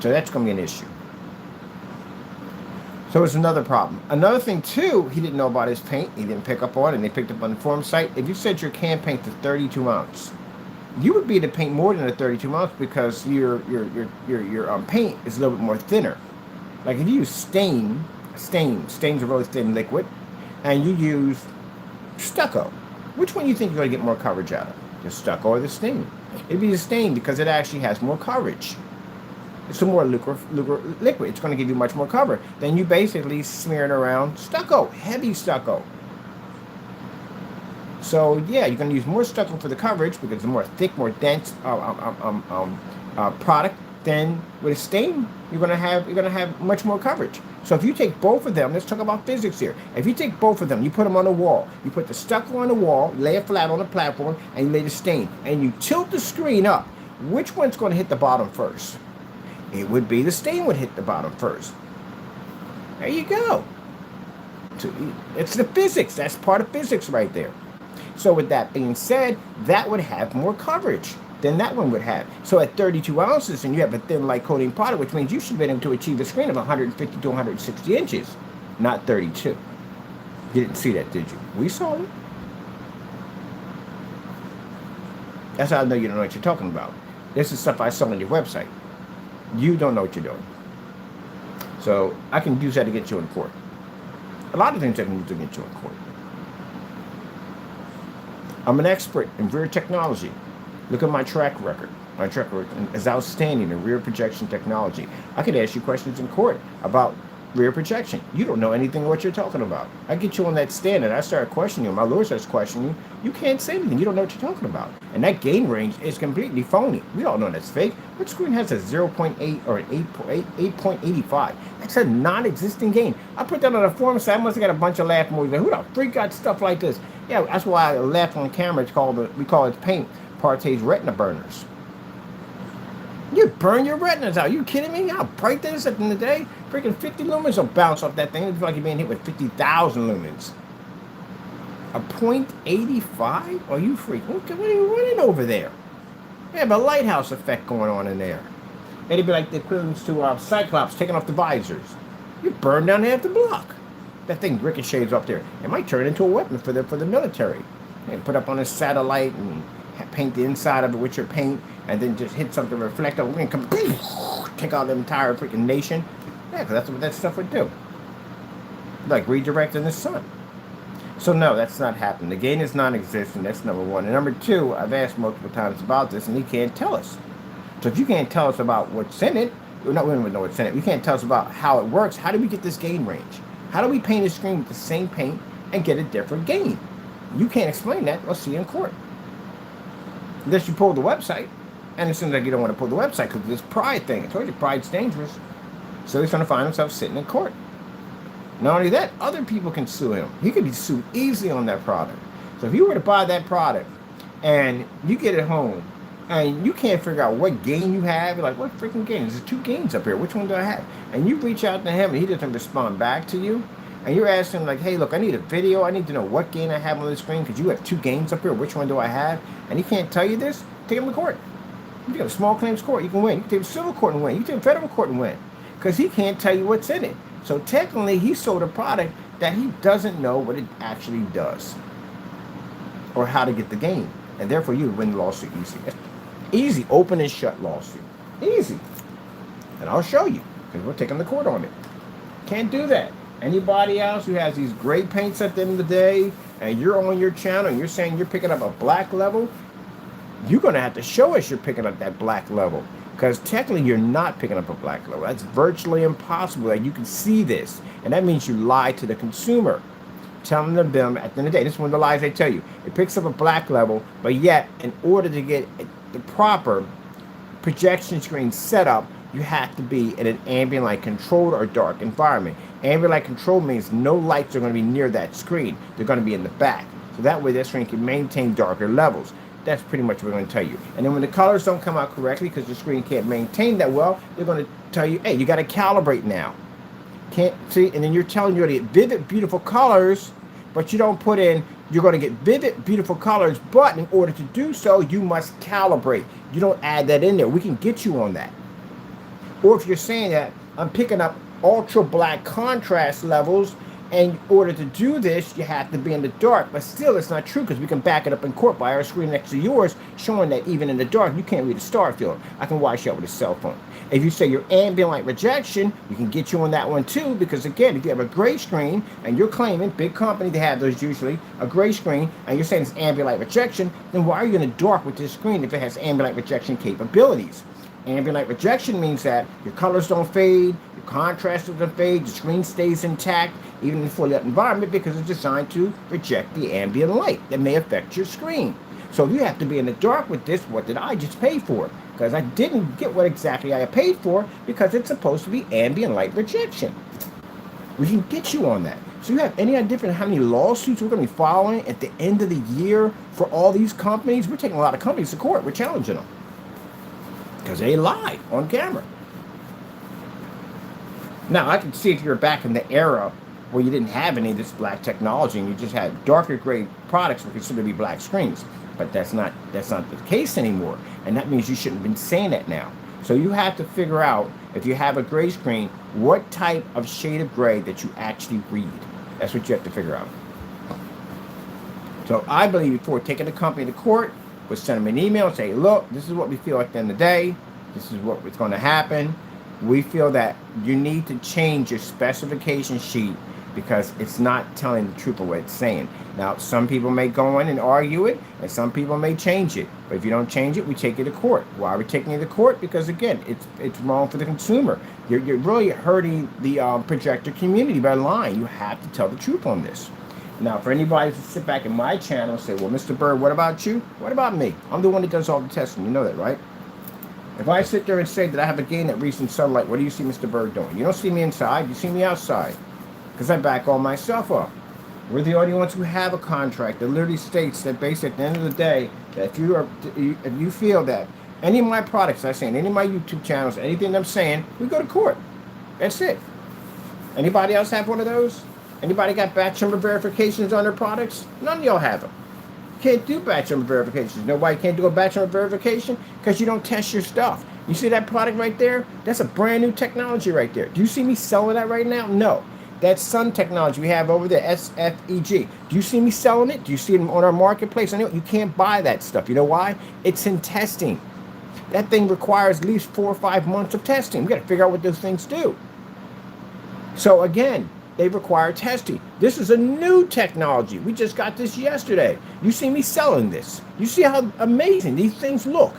So that's going to be an issue. So it's another problem. Another thing, too, he didn't know about his paint. He didn't pick up on it, and they picked up on the forum site. If you set your can paint to 32 ounce, you would be able to paint more than a 32 ounce because your paint is a little bit more thinner. Like if you use stains are really thin liquid, and you use stucco, which one do you think you're going to get more coverage out of? The stucco or the stain? It'd be the stain because it actually has more coverage. It's a more liquid. It's going to give you much more cover than you basically smearing around stucco, heavy stucco. So yeah, you're going to use more stucco for the coverage because it's a more thick, more dense product. Then with a stain, you're going to have much more coverage. So if you take both of them, let's talk about physics here. If you take both of them, you put them on a wall. You put the stucco on the wall, lay it flat on the platform, and you lay the stain, and you tilt the screen up. Which one's going to hit the bottom first? It would be the stain would hit the bottom first. There you go. It's the physics. That's part of physics right there. So with that being said, that would have more coverage than that one would have. So at 32 ounces, and you have a thin light coating product, which means you should be able to achieve a screen of 150 to 160 inches, not 32. You didn't see that, did you? We saw it. That's how I know you don't know what you're talking about. This is stuff I saw on your website. You don't know what you're doing. So I can use that to get you in court. A lot of things I can use to get you in court. I'm an expert in rear technology. Look at my track record. My track record is outstanding in rear projection technology. I could ask you questions in court about rear projection. You don't know anything of what you're talking about. I get you on that stand and I start questioning you. My lawyer starts questioning you. You can't say anything. You don't know what you're talking about. And that gain range is completely phony. We don't know that's fake. Which screen has a 0.8 or an 8.85? That's a non-existing gain. I put that on a form, so I must have got a bunch of laugh emojis. Who the freak got stuff like this? Yeah, that's why I laugh on camera. We call it paint. Parte's retina burners. You burn your retinas out. You kidding me? How bright that is at the end of the day? Freaking 50 lumens will bounce off that thing. It's like you're being hit with 50,000 lumens. A 0.85? Are you freaking? What are you running over there? They have a lighthouse effect going on in there. It'd be like the equivalent to Cyclops taking off the visors. You burn down half the block. That thing ricochets up there. It might turn into a weapon for the military. And put up on a satellite and paint the inside of it with your paint, and then just hit something reflective and come take out the entire freaking nation. Yeah, because that's what that stuff would do. Like redirecting the sun. So no, that's not happening. The gain is non-existent. That's number one. And number two, I've asked multiple times about this, and he can't tell us. So if you can't tell us about what's in it, we don't even know what's in it. You can't tell us about how it works. How do we get this gain range? How do we paint a screen with the same paint and get a different gain? You can't explain that. We'll see you in court. Unless you pull the website. And it seems like you don't want to pull the website because of this pride thing. I told you, pride's dangerous. So he's going to find himself sitting in court. Not only that, other people can sue him. He could be sued easily on that product. So if you were to buy that product and you get it home and you can't figure out what gain you have, you're like, what freaking gain? There's two gains up here. Which one do I have? And you reach out to him and he doesn't respond back to you. And you're asking like, hey, look, I need a video. I need to know what gain I have on the screen because you have two gains up here. Which one do I have? And he can't tell you this. Take him to court. You get a small claims court, you can win. You can take a civil court and win. You can take a federal court and win. Because he can't tell you what's in it. So technically, he sold a product that he doesn't know what it actually does. Or how to get the gain. And therefore, you win the lawsuit easy. Easy, open and shut lawsuit. Easy. And I'll show you. Because we'll take him to court on it. Can't do that. Anybody else who has these great paints at the end of the day, and you're on your channel, and you're saying you're picking up a black level, you're going to have to show us you're picking up that black level. Because technically, you're not picking up a black level. That's virtually impossible that you can see this. And that means you lie to the consumer. Telling them at the end of the day, this is one of the lies they tell you. It picks up a black level, but yet, in order to get the proper projection screen set up, you have to be in an ambient light controlled or dark environment. Ambient light control means no lights are going to be near that screen. They're going to be in the back. So that way that screen can maintain darker levels. That's pretty much what we're going to tell you. And then when the colors don't come out correctly because the screen can't maintain that well, they're going to tell you, hey, you got to calibrate now. Can't see, and then you're telling you to get vivid, beautiful colors, but you don't put in, you're going to get vivid, beautiful colors, but in order to do so, you must calibrate. You don't add that in there. We can get you on that. Or if you're saying that, I'm picking up ultra black contrast levels, and in order to do this, you have to be in the dark. But still, it's not true because we can back it up in court by our screen next to yours, showing that even in the dark, you can't read a star field. I can wash you out with a cell phone. If you say your ambient light rejection, we can get you on that one too, because again, if you have a gray screen and you're claiming, big company, they have those usually, a gray screen, and you're saying it's ambient light rejection, then why are you in the dark with this screen if it has ambient light rejection capabilities? Ambient light rejection means that your colors don't fade, your contrast doesn't fade, your screen stays intact, even in a fully lit environment, because it's designed to reject the ambient light that may affect your screen. So if you have to be in the dark with this, what did I just pay for? Because I didn't get what exactly I paid for, because it's supposed to be ambient light rejection. We can get you on that. So you have any idea how many lawsuits we're going to be filing at the end of the year for all these companies? We're taking a lot of companies to court. We're challenging them. Because they lied on camera. Now, I can see if you're back in the era where you didn't have any of this black technology and you just had darker gray products that considered to be black screens. But that's not the case anymore. And that means you shouldn't have been saying that now. So you have to figure out, if you have a gray screen, what type of shade of gray that you actually read. That's what you have to figure out. So I believe before taking the company to court, We'll send them an email and say, look, this is what we feel at the end of the day. This is what's going to happen. We feel that you need to change your specification sheet because it's not telling the truth of what it's saying. Now, some people may go in and argue it, and some people may change it. But if you don't change it, we take you to court. Why are we taking you to court? Because, again, it's wrong for the consumer. You're really hurting the projector community by lying. You have to tell the truth on this. Now, for anybody to sit back in my channel and say, well, Mr. Bird, what about you? What about me? I'm the one that does all the testing. You know that, right? If I sit there and say that I have a gain that reads in sunlight, what do you see Mr. Bird doing? You don't see me inside. You see me outside. Because I back all myself up. We're the only ones who have a contract that literally states that basically at the end of the day, that if you feel that any of my products I say, any of my YouTube channels, anything I'm saying, we go to court. That's it. Anybody else have one of those? Anybody got batch number verifications on their products? None of y'all have them. Can't do batch number verifications. Nobody can't do a batch number verification because you don't test your stuff. You see that product right there? That's a brand new technology right there. Do you see me selling that right now? No. That sun technology we have over there, SFEG. Do you see me selling it? Do you see it on our marketplace? I know you can't buy that stuff. You know why? It's in testing. That thing requires at least 4 or 5 months of testing. We got to figure out what those things do. So again, they require testing. This is a new technology. We just got this yesterday. You see me selling this. You see how amazing these things look.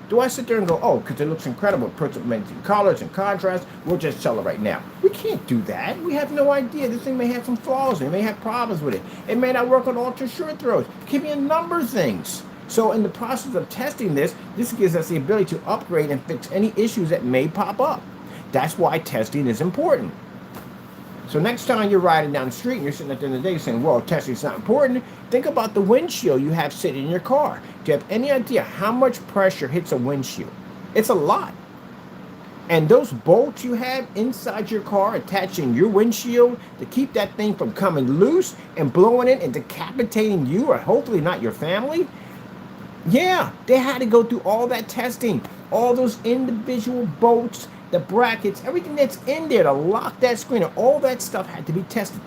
Do I sit there and go, oh, because it looks incredible, puts amazing colors and contrast, we'll just sell it right now? We can't do that. We have no idea. This thing may have some flaws. It may have problems with it. It may not work on ultra short throws. It could be a number of things. So in the process of testing this gives us the ability to upgrade and fix any issues that may pop up. That's why testing is important. So next time you're riding down the street and you're sitting at the end of the day saying, well, testing's not important, think about the windshield you have sitting in your car. Do you have any idea how much pressure hits a windshield? It's a lot. And those bolts you have inside your car attaching your windshield to keep that thing from coming loose and blowing it and decapitating you or hopefully not your family, yeah, they had to go through all that testing, all those individual bolts, the brackets, everything that's in there to lock that screen, all that stuff had to be tested,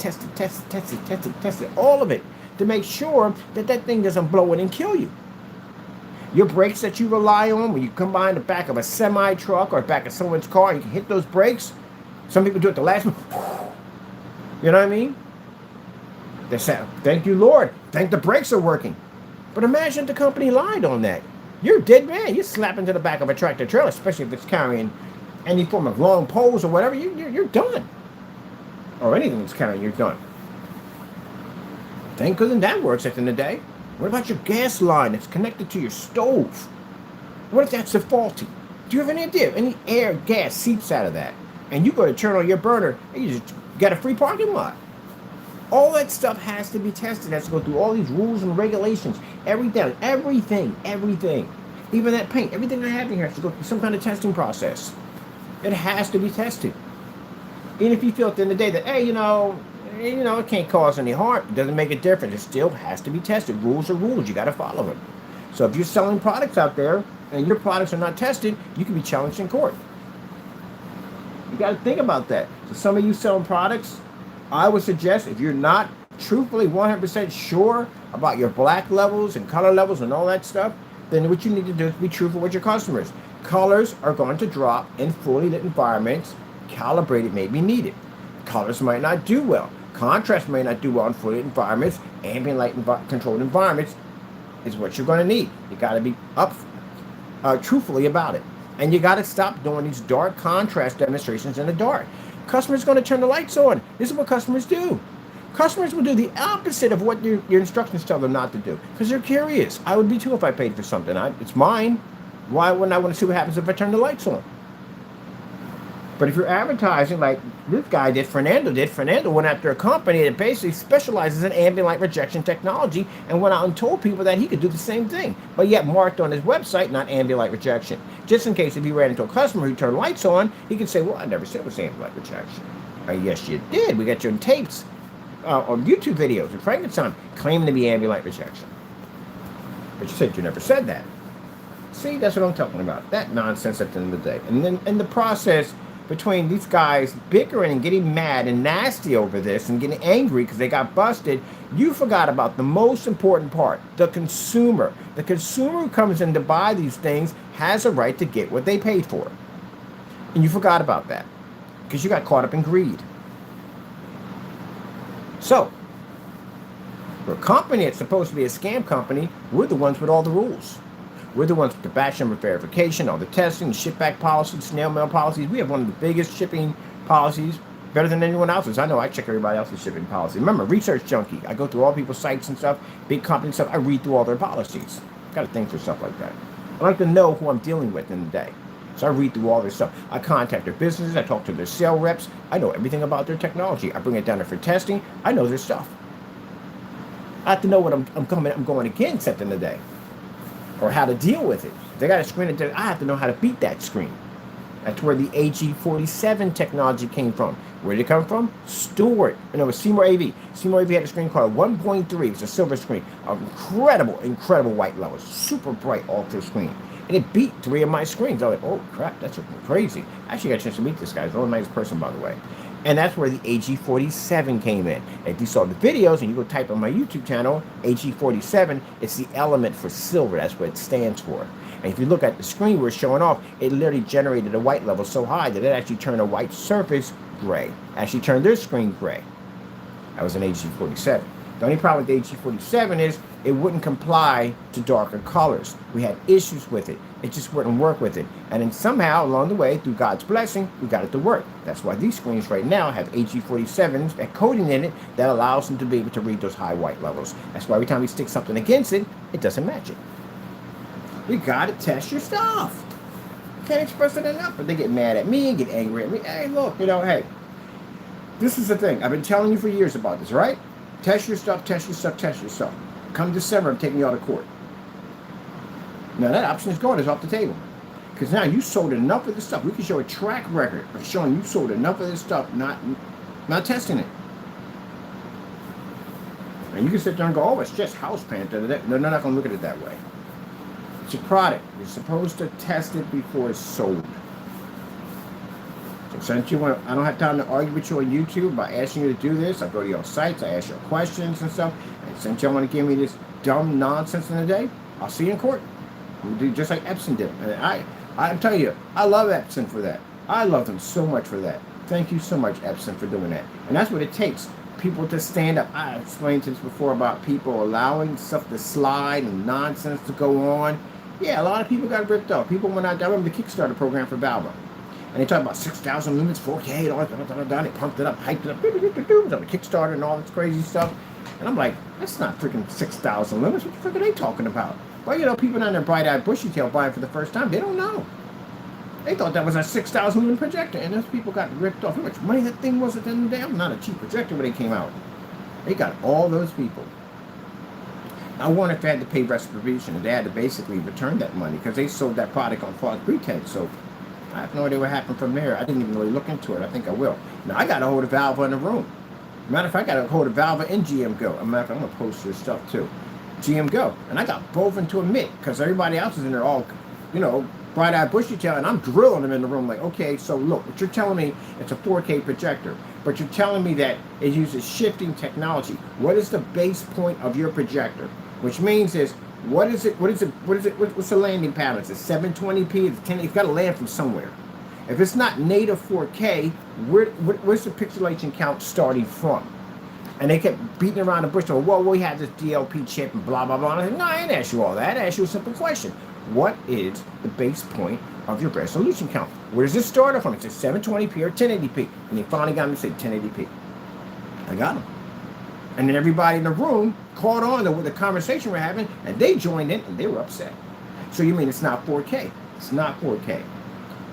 all of it, to make sure that that thing doesn't blow in and kill you. Your brakes that you rely on, when you come behind the back of a semi-truck or back of someone's car, you can hit those brakes. Some people do it the last one. You know what I mean? They say, thank you, Lord. Thank the brakes are working. But imagine if the company lied on that. You're a dead man. You're slapping to the back of a tractor trailer, especially if it's carrying any form of long poles or whatever, you're done. Or anything that's carrying, you're done. Thank goodness that works at the end of the day. What about your gas line that's connected to your stove? What if that's faulty? Do you have any idea? Any air, gas seeps out of that, and you go to turn on your burner, and you just get a free parking lot. All that stuff has to be tested. It has to go through all these rules and regulations. Everything. Even that paint, everything I have in here has to go through some kind of testing process. It has to be tested. Even if you feel at the end of the day that, hey, it can't cause any harm, it doesn't make a difference. It still has to be tested. Rules are rules. You got to follow them. So if you're selling products out there and your products are not tested, you can be challenged in court. You got to think about that. So some of you selling products, I would suggest if you're not truthfully 100% sure about your black levels and color levels and all that stuff, then what you need to do is be truthful with your customers. Colors are going to drop in fully lit environments. Calibrated may be needed. Colors might not do well. Contrast may not do well in fully lit environments. Ambient light controlled environments is what you're going to need. You got to be truthfully about it. And you got to stop doing these dark contrast demonstrations in the dark. Customers are going to turn the lights on. This is what customers do. Customers will do the opposite of what your instructions tell them not to do because they're curious. I would be too if I paid for something. It's mine. Why wouldn't I want to see what happens if I turn the lights on? But if you're advertising like this guy did, Fernando went after a company that basically specializes in ambient light rejection technology and went out and told people that he could do the same thing, but yet marked on his website, not ambient light rejection. Just in case if he ran into a customer who turned lights on, he could say, well, I never said it was ambient light rejection. Yes, you did. We got you in tapes on YouTube videos with Frankenstein claiming to be ambient light rejection. But you said you never said that. See, that's what I'm talking about. That nonsense at the end of the day. And then in the process, between these guys bickering and getting mad and nasty over this and getting angry because they got busted, you forgot about the most important part, the consumer. The consumer who comes in to buy these things has a right to get what they paid for. And you forgot about that because you got caught up in greed. So, for a company that's supposed to be a scam company, we're the ones with all the rules. We're the ones with the batch number verification, all the testing, ship back policies, snail mail policies. We have one of the biggest shipping policies, better than anyone else's. I know I check everybody else's shipping policy. Remember, research junkie. I go through all people's sites and stuff, big company stuff. I read through all their policies. Got to think for stuff like that. I like to know who I'm dealing with in the day. So I read through all their stuff. I contact their businesses. I talk to their sales reps. I know everything about their technology. I bring it down there for testing. I know their stuff. I have to know what I'm going against at the end of the day, or how to deal with it. If they got a screen that I have to know how to beat that screen. That's where the AG47 technology came from. Where did it come from? Stewart. And it was Seymour AV. Seymour AV had a screen called 1.3. It's a silver screen. Incredible white levels. Super bright ultra screen. And it beat 3 of my screens. I was like, oh crap, that's crazy. I actually got a chance to meet this guy. He's a real nice person, by the way. And that's where the AG47 came in. If you saw the videos and you go type on my YouTube channel, AG47, it's the element for silver. That's what it stands for. And if you look at the screen where it's showing off, it literally generated a white level so high that it actually turned a white surface gray. Actually turned their screen gray. That was an AG47. The only problem with the AG47 is it wouldn't comply to darker colors. We had issues with it. It just wouldn't work with it. And then somehow along the way, through God's blessing, we got it to work. That's why these screens right now have AG47s, that coding in it that allows them to be able to read those high white levels. That's why every time we stick something against it, it doesn't match it. You got to test your stuff. Can't express it enough, but they get mad at me and get angry at me. Hey, look, hey, this is the thing. I've been telling you for years about this, right? Test your stuff, test your stuff, test your stuff. Come December, I'm taking you out of court. Now that option is gone, it's off the table. Because now you sold enough of this stuff. We can show a track record of showing you sold enough of this stuff, not testing it. And you can sit there and go, oh, it's just house paint. No, they're not going to look at it that way. It's a product. You're supposed to test it before it's sold. So since I don't have time to argue with you on YouTube by asking you to do this, I go to your sites, I ask you questions and stuff. And since y'all want to give me this dumb nonsense in the day, I'll see you in court. We'll do just like Epson did. And I'm telling you, I love Epson for that. I love them so much for that. Thank you so much, Epson, for doing that. And that's what it takes. People to stand up. I explained this before about people allowing stuff to slide and nonsense to go on. Yeah, a lot of people got ripped off. People went out there. I remember the Kickstarter program for Valvo. And they talked about 6,000 lumens, 4K, all that. They pumped it up, hyped it up, on the Kickstarter and all this crazy stuff. And I'm like, that's not freaking 6,000 lumens. What the frick are they talking about? Well, people down there bright-eyed, bushy-tailed buying for the first time, they don't know. They thought that was a 6,000 lumen projector, and those people got ripped off. How much money that thing was at the end of the day? It was not a cheap projector when it came out. They got all those people. I wonder if they had to pay restitution, and they had to basically return that money because they sold that product on false pretense. So I have no idea what happened from there. I didn't even really look into it. I think I will. Now, I got a hold of Valve in the room. Matter of fact, I got a hold of Valve and GM Go. I'm going to post your stuff too. GM Go. And I got both into a mitt because everybody else is in there all, bright-eyed, bushy-tailed, and I'm drilling them in the room like, okay, so look, what you're telling me, it's a 4K projector, but you're telling me that it uses shifting technology. What is the base point of your projector? Which means is, what's the landing pattern? Is it 720p? It's got to land from somewhere. If it's not native 4K, where's the pixelation count starting from? And they kept beating around the bush. Well, we had this DLP chip and blah, blah, blah. And I said, no, I didn't ask you all that. I asked you a simple question. What is the base point of your resolution count? Where does this start from? Is it 720p or 1080p? And they finally got me to say 1080p. I got them. And then everybody in the room caught on to the conversation we're having, and they joined in, and they were upset. So you mean it's not 4K? It's not 4K.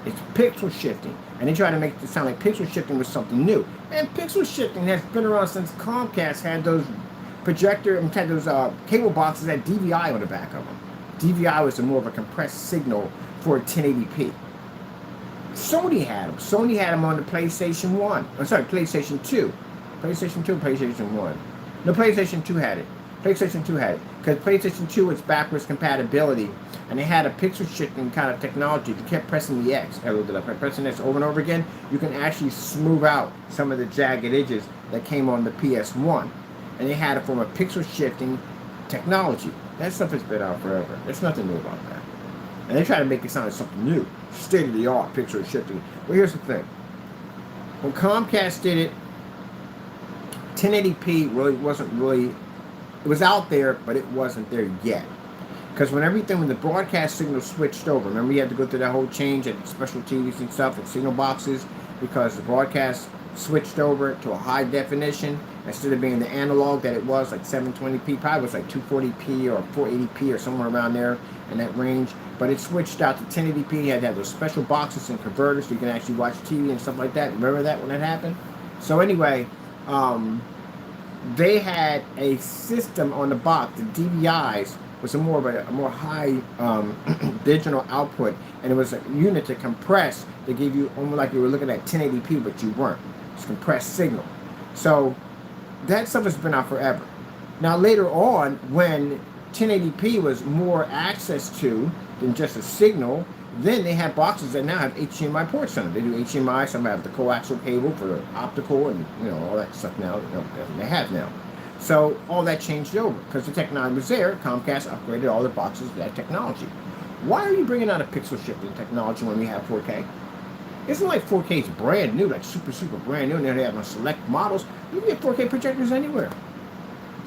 It's pixel shifting. And they try to make it sound like pixel shifting was something new. And pixel shifting has been around since Comcast had those cable boxes that had DVI on the back of them. DVI was more of a compressed signal for 1080p. Sony had them. Sony had them on the PlayStation 1. I'm sorry, PlayStation 2. PlayStation 2, PlayStation 1. No, PlayStation 2 had it. PlayStation 2 had it. Because PlayStation 2 was backwards compatibility, and they had a pixel shifting kind of technology. If you kept pressing the X, I looked it up, by pressing X over and over again, you can actually smooth out some of the jagged edges that came on the PS1. And they had it from a pixel shifting technology. That stuff has been out forever. There's nothing new about that. And they try to make it sound like something new. State of the art pixel shifting. Well, here's the thing. When Comcast did it, 1080p really wasn't really, it was out there, but it wasn't there yet. Because when the broadcast signal switched over, remember you had to go through that whole change at special TVs and stuff and signal boxes, because the broadcast switched over to a high definition instead of being the analog that it was, like 720p, probably was like 240p or 480p or somewhere around there in that range. But it switched out to 1080p. You had to have those special boxes and converters so you can actually watch TV and stuff like that. Remember that when that happened? So anyway, they had a system on the box. The DVIs was a more high digital output, and it was a unit to compress to give you almost like you were looking at 1080p, but you weren't. It's compressed signal. So that stuff has been out forever. Now later on, when 1080p was more access to than just a signal, then they have boxes that now have HDMI ports on them. They do HDMI, some have the coaxial cable for the optical, and all that stuff now. They have now. So all that changed over because the technology was there. Comcast upgraded all the boxes to that technology. Why are you bringing out a pixel shifting technology when we have 4K? Isn't like 4K is brand new, like super brand new, and then they have select models. You can get 4K projectors anywhere.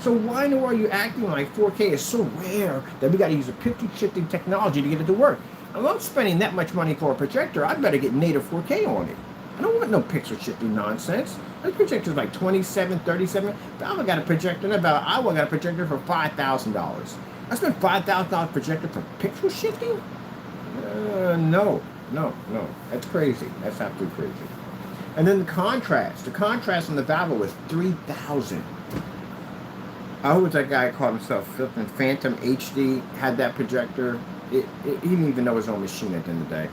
So why in the world are you acting like 4K is so rare that we got to use a pixel shifting technology to get it to work? I'm not spending that much money for a projector. I'd better get native 4K on it. I don't want no pixel shifting nonsense. This projector's like $27, $37. I got a projector I got a projector for $5,000. I spent $5,000 projector for pixel shifting? No. That's crazy. That's absolutely crazy. And then the contrast on the Valve was 3,000. I hope that guy called himself Phantom HD, had that projector. He didn't even know his own machine at the end of the day.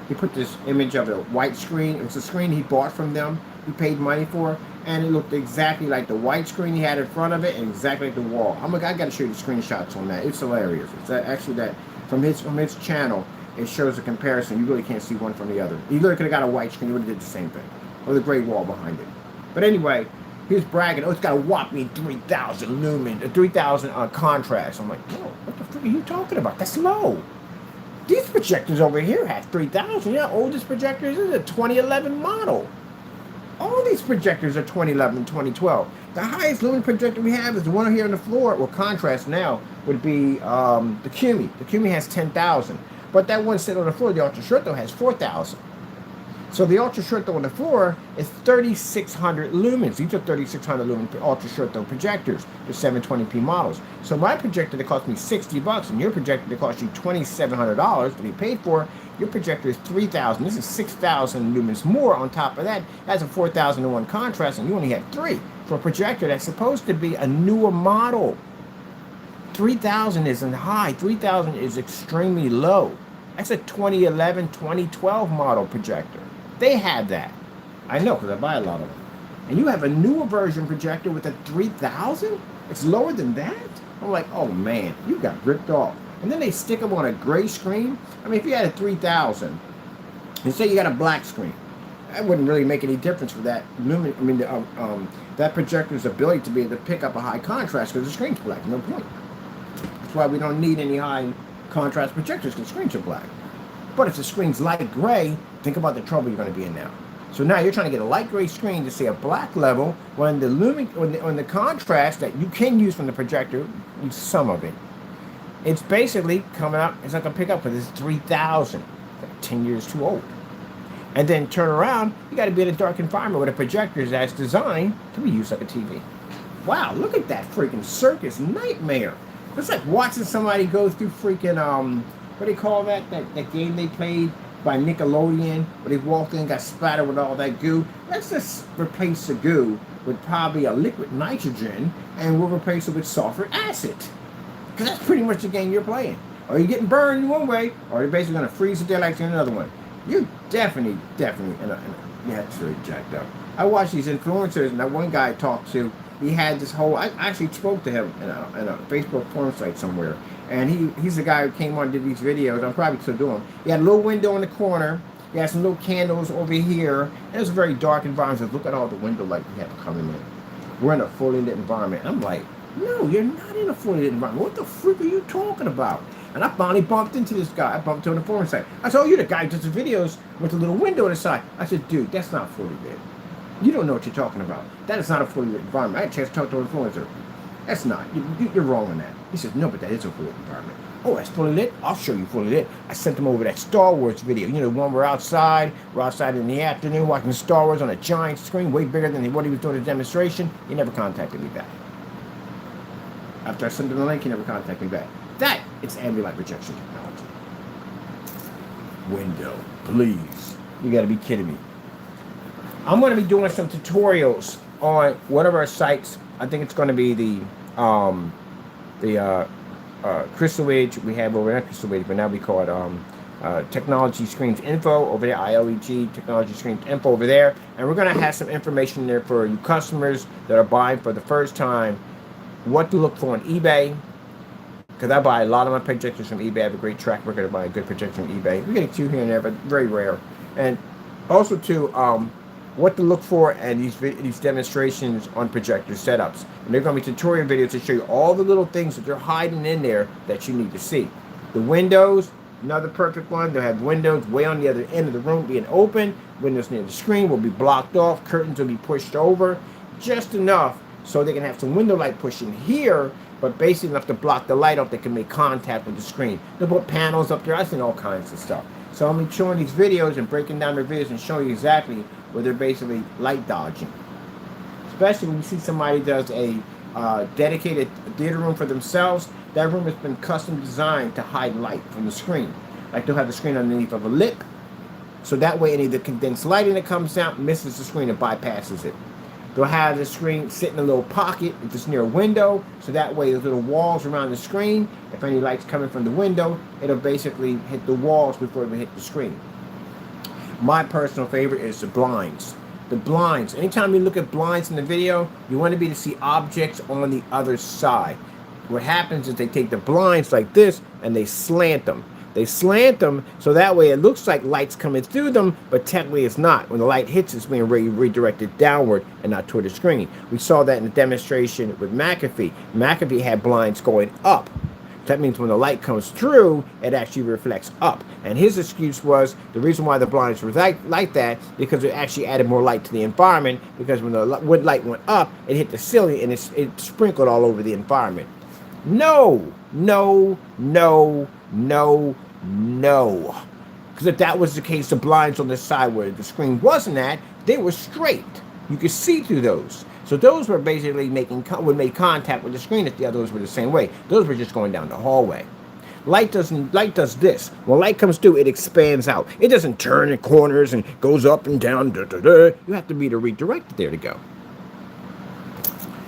He put this image of a white screen. It was a screen he bought from them. He paid money for, and it looked exactly like the white screen he had in front of it, and exactly like the wall. I got to show you the screenshots on that. It's hilarious. It's actually that from his channel. It shows a comparison. You really can't see one from the other. You literally could have got a white screen. You would have did the same thing, or the gray wall behind it. But anyway, he was bragging. Oh, it's got a whopping 3,000 lumen, 3,000 contrast. I'm like, yo, what the frick are you talking about? That's low. These projectors over here have 3,000. Yeah, oldest projectors is a 2011 model. All these projectors are 2011 and 2012. The highest lumen projector we have is the one here on the floor. Well, contrast now would be the Cumi. The Cumi has 10,000. But that one sitting on the floor, the Ultra Short, though, has 4,000. So the Ultra Short, though, on the floor is 3,600 lumens. These are 3,600 lumen Ultra Short, though, projectors. The 720p models. So my projector that cost me $60, and your projector that cost you $2,700 that you paid for, your projector is 3,000. This is 6,000 lumens more on top of that. That's a 4,000 to 1 contrast, and you only have 3 for a projector that's supposed to be a newer model. 3,000 isn't high. 3,000 is extremely low. That's a 2011, 2012 model projector. They have that. I know because I buy a lot of them. And you have a newer version projector with a 3,000? It's lower than that? I'm like, oh man, you got ripped off. And then they stick them on a gray screen. I mean, if you had a 3,000, and say you got a black screen, that wouldn't really make any difference for that. That projector's ability to be able to pick up a high contrast because the screen's black. No point. That's why we don't need any high contrast projectors because screens are black. But if the screen's light gray, think about the trouble you're going to be in now. So now you're trying to get a light gray screen to see a black level when the when the contrast that you can use from the projector, use some of it. It's basically coming up. It's not going to pick up because it's 3,000. 10 years too old. And then turn around, you got to be in a dark environment with a projector that's designed to be used like a TV. Wow, look at that freaking circus nightmare. It's like watching somebody go through freaking, what do they call that? That game they played by Nickelodeon, where they walked in and got splattered with all that goo. Let's just replace the goo with probably a liquid nitrogen, and we'll replace it with sulfuric acid. Because that's pretty much the game you're playing. Or you're getting burned in one way, or you're basically going to freeze to death like in another one. You're definitely, yeah, it's really jacked up. I watch these influencers, and that one guy I talked to, he had this whole. I actually spoke to him in a Facebook forum site somewhere, and he's the guy who came on and did these videos. I'm probably still doing them. He had a little window in the corner. He had some little candles over here. And it was a very dark environment. He said, look at all the window light we have coming in. We're in a fully lit environment. I'm like, no, you're not in a fully lit environment. What the freak are you talking about? And I finally bumped into this guy. I bumped into him on the forum site. I said, oh, you're the guy who does the videos with the little window on the side. I said, dude, that's not fully lit. You don't know what you're talking about. That is not a fully lit environment. I had a chance to talk to an influencer. That's not. You're wrong on that. He said, no, but that is a fully lit environment. Oh, that's fully lit? I'll show you fully lit. I sent him over that Star Wars video. You know, the one we're outside in the afternoon watching Star Wars on a giant screen, way bigger than what he was doing a demonstration. He never contacted me back. After I sent him the link, he never contacted me back. That is ambient light projection technology. Window, please. You gotta be kidding me. I'm going to be doing some tutorials on one of our sites. I think it's going to be the Crystal Edge we have over there, not Crystal Edge, but now we call it Technology Screens Info over there, ILEG Technology Screens Info over there. And we're going to have some information there for you customers that are buying for the first time, what to look for on eBay. Because I buy a lot of my projectors from eBay. I have a great track record of buying a good projector from eBay. We get a few here and there, but very rare. And also too, what to look for and these demonstrations on projector setups. And they're going to be tutorial videos to show you all the little things that they're hiding in there that you need to see. The windows, another perfect one. They'll have windows way on the other end of the room being open. Windows near the screen will be blocked off. Curtains will be pushed over. Just enough so they can have some window light pushing here, but basically enough to block the light off that can make contact with the screen. They'll put panels up there. I've seen all kinds of stuff. So I'm showing these videos and breaking down their videos and showing you exactly where they're basically light dodging. Especially when you see somebody does a dedicated theater room for themselves, that room has been custom designed to hide light from the screen. Like they'll have the screen underneath of a lip, so that way any of the condensed lighting that comes out misses the screen and bypasses it. They'll have the screen sit in a little pocket if it's near a window, so that way the little walls around the screen, if any light's coming from the window, it'll basically hit the walls before it will hit the screen. My personal favorite is the blinds. The blinds. Anytime you look at blinds in the video, you want to be to see objects on the other side. What happens is they take the blinds like this and they slant them. They slant them so that way it looks like light's coming through them, but technically it's not. When the light hits, it's being redirected downward and not toward the screen. We saw that in the demonstration with McAfee. McAfee had blinds going up. That means when the light comes through, it actually reflects up. And his excuse was the reason why the blinds were like that, because it actually added more light to the environment, because when the light went up, it hit the ceiling and it sprinkled all over the environment. No, no, no, no, no. Because if that was the case, the blinds on the side where the screen wasn't at, they were straight. You could see through those. So those were basically would make contact with the screen if the others were the same way. Those were just going down the hallway. Light does this. When light comes through, it expands out. It doesn't turn in corners and goes up and down. You have to be redirected there to go.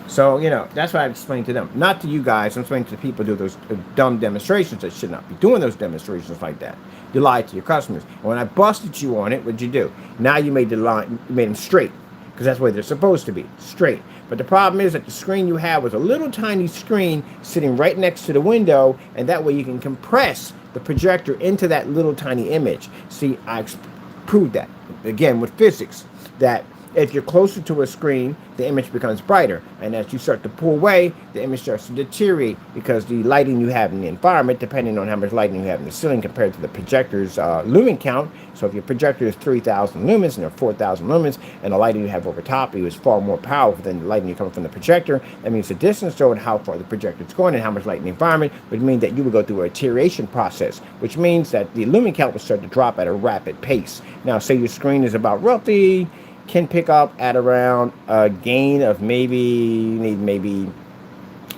So, you know, that's what I explained to them. Not to you guys. I'm explaining to the people who do those dumb demonstrations that should not be doing those demonstrations like that. You lied to your customers. And when I busted you on it, what'd you do? Now you made the line, you made them straight. Because that's where they're supposed to be, straight. But the problem is that the screen you have was a little tiny screen sitting right next to the window, and that way you can compress the projector into that little tiny image. See, I proved that, again, with physics, that if you're closer to a screen, the image becomes brighter. And as you start to pull away, the image starts to deteriorate because the lighting you have in the environment, depending on how much lighting you have in the ceiling compared to the projector's lumen count. So if your projector is 3,000 lumens and there are 4,000 lumens, and the lighting you have over top is far more powerful than the lighting coming from the projector, that means the distance showing how far the projector is going and how much light in the environment would mean that you would go through a deterioration process, which means that the lumen count will start to drop at a rapid pace. Now, say your screen is about roughly can pick up at around a gain of maybe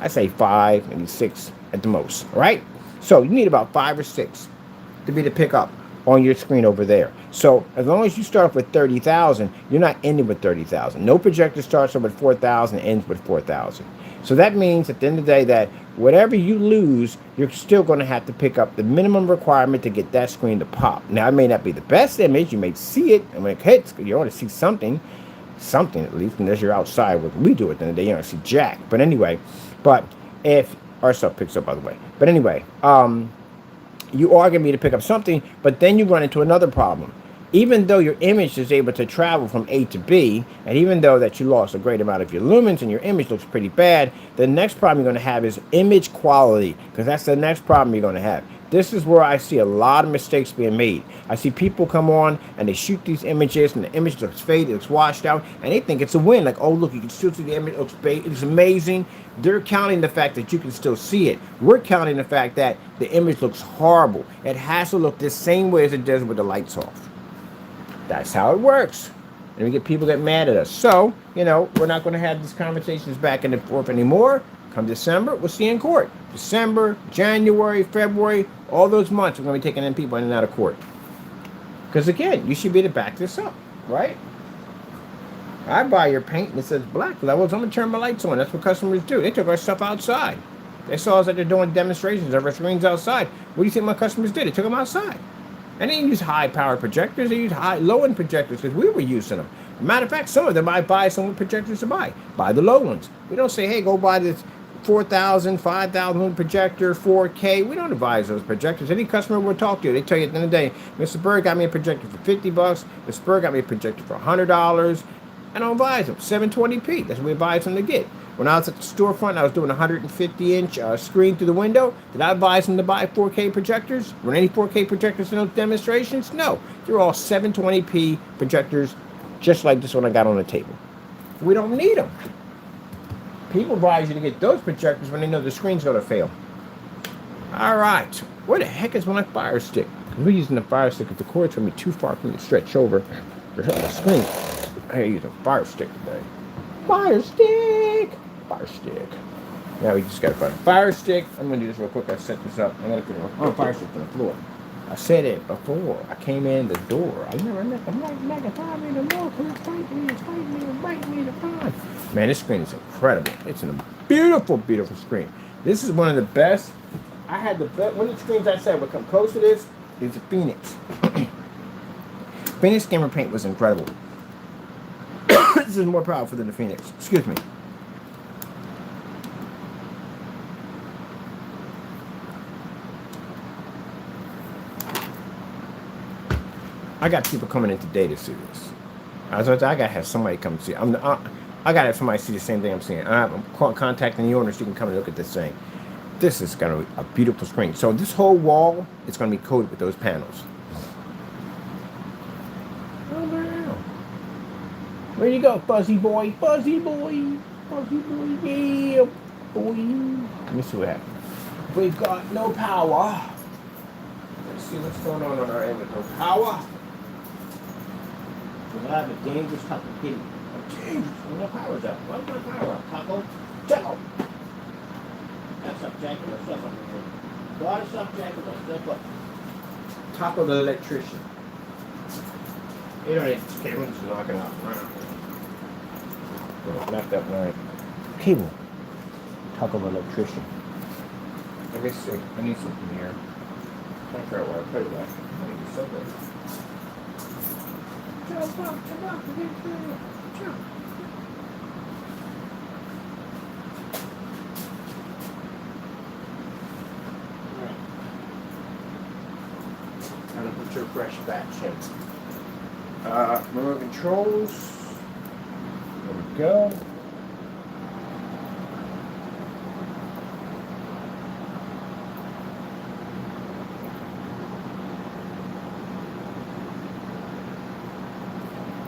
I say 5, maybe 6 at the most. All right, so you need about 5 or 6 to be to pick up on your screen over there. So as long as you start with 30,000, you're not ending with 30,000. No projector starts with 4,000 and ends with 4,000. So that means at the end of the day that whatever you lose, you're still going to have to pick up the minimum requirement to get that screen to pop. Now, it may not be the best image. You may see it, and when it hits, you want to see something. something at least, unless you're outside. What we do at the end of the day, you don't see jack. But anyway, but if our stuff picks up, by the way. But anyway, you are going to be to pick up something, but then you run into another problem. Even though your image is able to travel from A to B, and even though that you lost a great amount of your lumens and your image looks pretty bad, the next problem you're going to have is image quality, because that's the next problem you're going to have. This is where I see a lot of mistakes being made. I see people come on and they shoot these images and the image looks faded, it looks washed out, and they think it's a win. Like, oh, look, you can still see the image, it looks it's amazing. They're counting the fact that you can still see it. We're counting the fact that the image looks horrible. It has to look the same way as it does with the lights off. That's how it works. And we get people get mad at us. So, you know, we're not going to have these conversations back and forth anymore. Come December, we'll see you in court. December, January, February, all those months, we're going to be taking in people in and out of court. Because again, you should be able to back this up, right? I buy your paint and it says black levels. I'm going to turn my lights on. That's what customers do. They took our stuff outside. They saw us that they're doing demonstrations of our screens outside. What do you think my customers did? They took them outside. And they didn't use high-powered projectors. They used low-end projectors because we were using them. Matter of fact, some of them I buy some projectors to buy. Buy the low ones. We don't say, hey, go buy this 4,000, 5,000 projector, 4K. We don't advise those projectors. Any customer we'll talk to, they tell you at the end of the day, Mr. Berg got me a projector for $50. Mr. Berg got me a projector for $100. I don't advise them. 720p. That's what we advise them to get. When I was at the storefront, I was doing a 150-inch screen through the window. Did I advise them to buy 4K projectors? Were any 4K projectors in those demonstrations? No. They're all 720p projectors, just like this one I got on the table. We don't need them. People advise you to get those projectors when they know the screen's going to fail. All right. Where the heck is my fire stick? We're using the fire stick if the cord's going to be too far for me to stretch over to hit the screen. I use a fire stick today. Fire stick! Fire stick. Now we just got to find a fire stick. I'm going to do this real quick. I set this up. I'm going to put a fire stick on the floor. I said it before. I came in the door. I never met the magnified me the more. It's fighting me, and biting me to find. Man, this screen is incredible. It's a beautiful, beautiful screen. This is one of the best. I had the best. One of the screens I said would come close to this is the Phoenix. Phoenix camera paint was incredible. This is more powerful than the Phoenix. Excuse me. I got people coming in today to see this. I got to have somebody come see. I got to have somebody see the same thing I'm seeing. I'm contacting the owner so you can come and look at this thing. This is going to be a beautiful screen. So this whole wall is going to be coated with those panels. Oh, wow. Where you go, fuzzy boy? Fuzzy boy. Fuzzy boy. Yeah, boy. Let me see what happens. We've got no power. Let's see what's going on our end with no power. I have a dangerous type of kitty. I'm dangerous. When the power's up. What's my power up, Taco? Taco! That's up, Jack. What's up up here? A lot of stuff, Jack. What's up? Taco the electrician. You know, it's cameras knocking off. Left up line. Cable. Taco the electrician. Let me see. I need something here. I'm trying to figure out where I put it at. I need something. Jump up, jump. Alright. Kind of put your fresh batch in. Remote controls. There we go.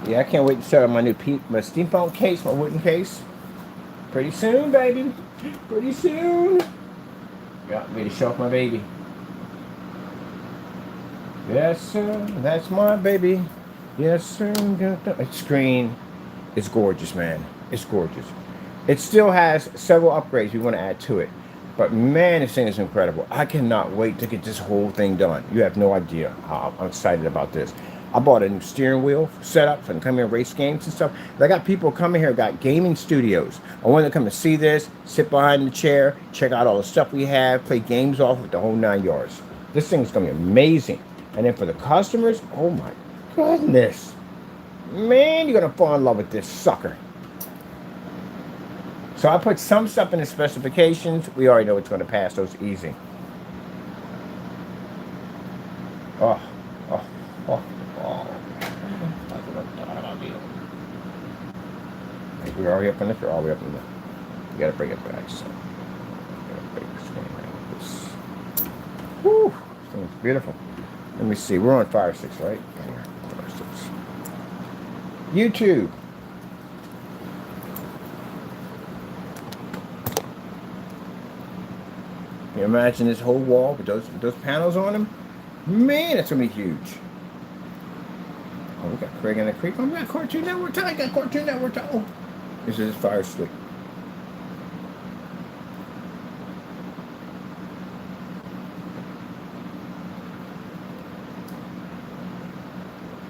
Yeah, I can't wait to start my new my steampunk case, my wooden case. Pretty soon, baby. Pretty soon. Got me to show off my baby. Yes, sir. That's my baby. Yes, sir. Its screen is gorgeous, man. It's gorgeous. It still has several upgrades we want to add to it. But man, this thing is incredible. I cannot wait to get this whole thing done. You have no idea how I'm excited about this. I bought a new steering wheel setup so I can come here and race games and stuff. I got people coming here, got gaming studios. I want them to come and see this, sit behind the chair, check out all the stuff we have, play games off with the whole 9 yards. This thing is going to be amazing. And then for the customers, oh my goodness. Man, you're gonna fall in love with this sucker. So I put some stuff in the specifications. We already know it's gonna pass those easy. Oh, oh, oh, oh. We're already up in this, we're all the way up in the. You gotta bring it back, so. Gotta bring this one around this. Whew, this thing's beautiful. Let me see, we're on Fire 6, right? Yeah, Fire 6. YouTube. Can you imagine this whole wall with those panels on them? Man, it's gonna be huge. Oh, we got Craig and the Creek. Oh, we got Cartoon Network. I got Cartoon Network. Oh, this is Fire Stick.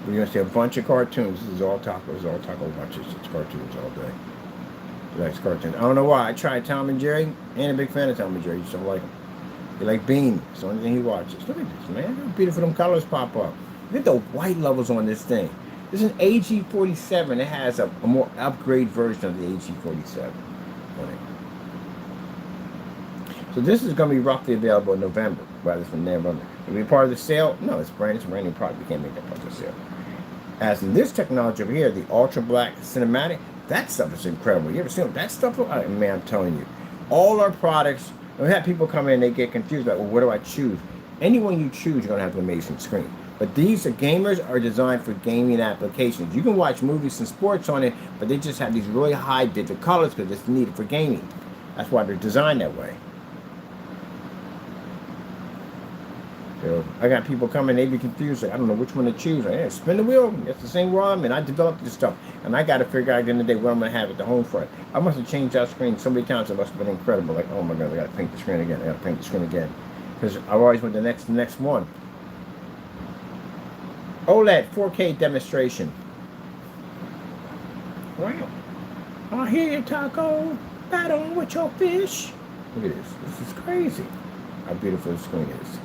We're gonna see a bunch of cartoons. This is all tacos, all taco bunches. It's cartoons all day. Nice cartoons. I don't know why. I tried Tom and Jerry. Ain't a big fan of Tom and Jerry. You just don't like them. You like Bean. It's the only thing he watches. Look at this, man. How beautiful them colors pop up. Look at the white levels on this thing. This is an AG47. It has a more upgrade version of the AG47 on it. So this is going to be roughly available in November, rather than November. It'll be part of the sale. No, it's brand new product. We can't make that part of the sale. As in this technology over here, the Ultra Black Cinematic, that stuff is incredible. You ever seen that stuff? Man, I'm telling you, all our products. We have people come in, they get confused about, well, what do I choose? Anyone you choose, you're going to have an amazing screen. But these gamers are designed for gaming applications. You can watch movies and sports on it, but they just have these really high vivid colors because it's needed for gaming. That's why they're designed that way. So I got people coming, they be confused. Like, I don't know which one to choose. Like, hey, spin the wheel. That's the same where I'm in. I developed this stuff. And I got to figure out at the end of the day what I'm going to have at the home front. I must have changed that screen so many times. It must have been incredible. Like, oh my God, I got to paint the screen again. I got to paint the screen again. Because I always went the next one. OLED 4K demonstration. Wow. I hear you, Taco. Battle with your fish. Look at this. This is crazy. How beautiful the screen is.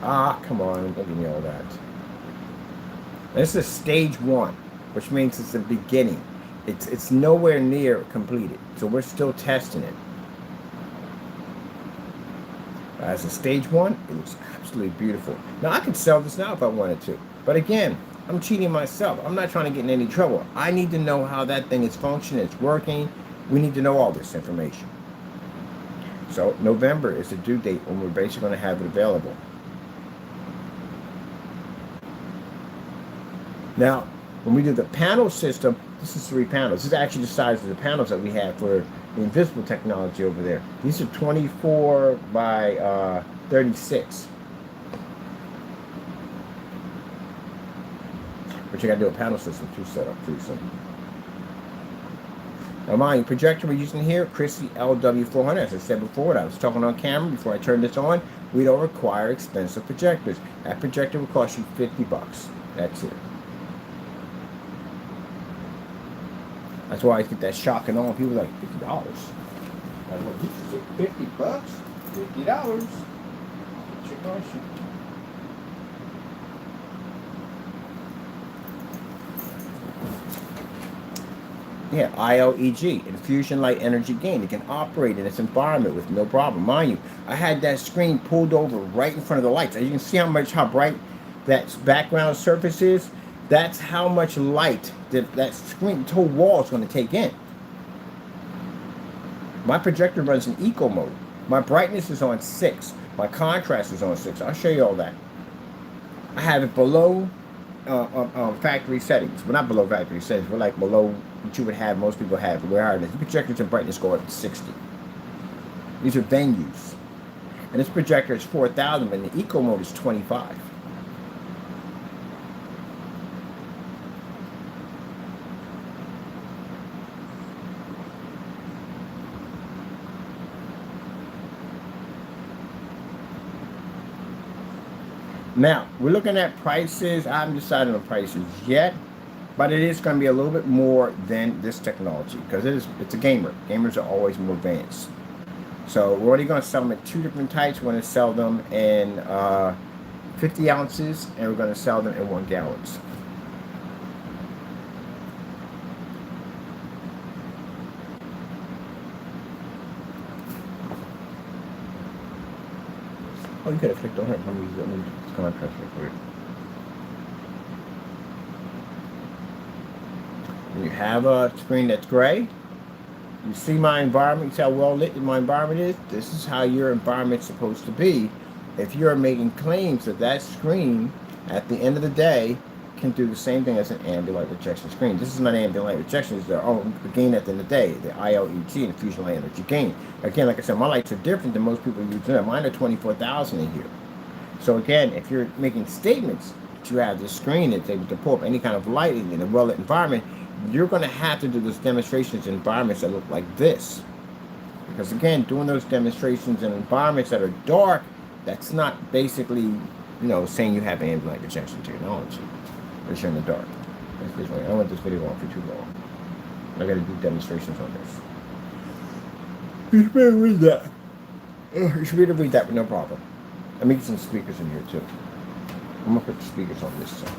Ah, come on, don't give me all that. This is stage 1, which means it's the beginning. It's nowhere near completed, so we're still testing it. As a stage 1, it looks absolutely beautiful. Now, I could sell this now if I wanted to, but again, I'm cheating myself. I'm not trying to get in any trouble. I need to know how that thing is functioning, it's working. We need to know all this information. So, November is the due date when we're basically going to have it available. Now, when we do the panel system, this is 3 panels. This is actually the size of the panels that we have for the invisible technology over there. These are 24 by 36. But you got to do a panel system to set up too. So. Now, mind you, projector we're using here, Christie LW400. As I said before, I was talking on camera before I turned this on. We don't require expensive projectors. That projector will cost you $50. That's it. That's why I get that shock and all. People are like, $50. I'm like, $50? $50? What's your question? Yeah, ILEG, infusion light energy gain. It can operate in its environment with no problem. Mind you, I had that screen pulled over right in front of the lights. As you can see how bright that background surface is. That's how much light that screen, the whole wall is going to take in. My projector runs in eco mode. My brightness is on 6. My contrast is on 6. I'll show you all that. I have it below factory settings. Well, not below factory settings, but like below what you would have, most people have. Where are they? The projectors and brightness go up to 60. These are venues. And this projector is 4,000, and the eco mode is 25. Now, we're looking at prices. I haven't decided on prices yet, but it is going to be a little bit more than this technology because it's a gamer. Gamers are always more advanced. So we're already going to sell them in 2 different types. We're going to sell them in 50 ounces, and we're going to sell them in 1 gallons. Oh, you could have clicked on it. Let me just contrast real quick. When you have a screen that's gray, you see my environment, you see how well lit my environment is. This is how your environment's supposed to be. If you're making claims that that screen, at the end of the day, can do the same thing as an ambient light rejection screen. This is not ambient light rejection, it's their own gain at the end of the day, the ILET and fusion light energy gain. Again, like I said, my lights are different than most people use them. Mine are 24,000 in here. So again, if you're making statements that you have this screen that's able to pull up any kind of light in a well-lit environment, you're going to have to do those demonstrations in environments that look like this. Because again, doing those demonstrations in environments that are dark, that's not basically, saying you have ambient light rejection technology. But you're in the dark. I don't want this video on for too long. I got to do demonstrations on this. You should be able to read that. You should be able to read that with no problem. I'm making some speakers in here too. I'm going to put the speakers on this side.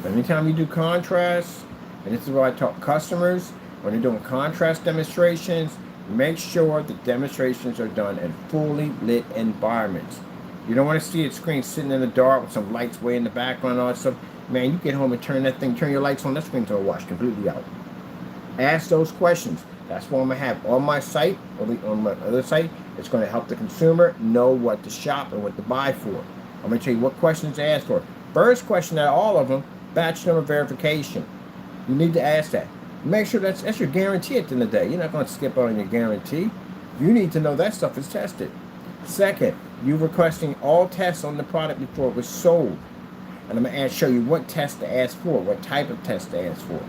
Anytime you do contrast, and this is why I talk customers, when you're doing contrast demonstrations, make sure the demonstrations are done in fully lit environments. You don't want to see a screen sitting in the dark with some lights way in the background and all that stuff. Man, you get home and turn your lights on, that screen's going to wash completely out. Ask those questions. That's what I'm going to have on my site, on my other site. It's going to help the consumer know what to shop and what to buy for. I'm going to tell you what questions to ask for. First question out of all of them, batch number verification. You need to ask that. Make sure that's your guarantee at the end of the day. You're not going to skip on your guarantee. You need to know that stuff is tested. Second, you're requesting all tests on the product before it was sold. And I'm going to show you what test to ask for, what type of test to ask for.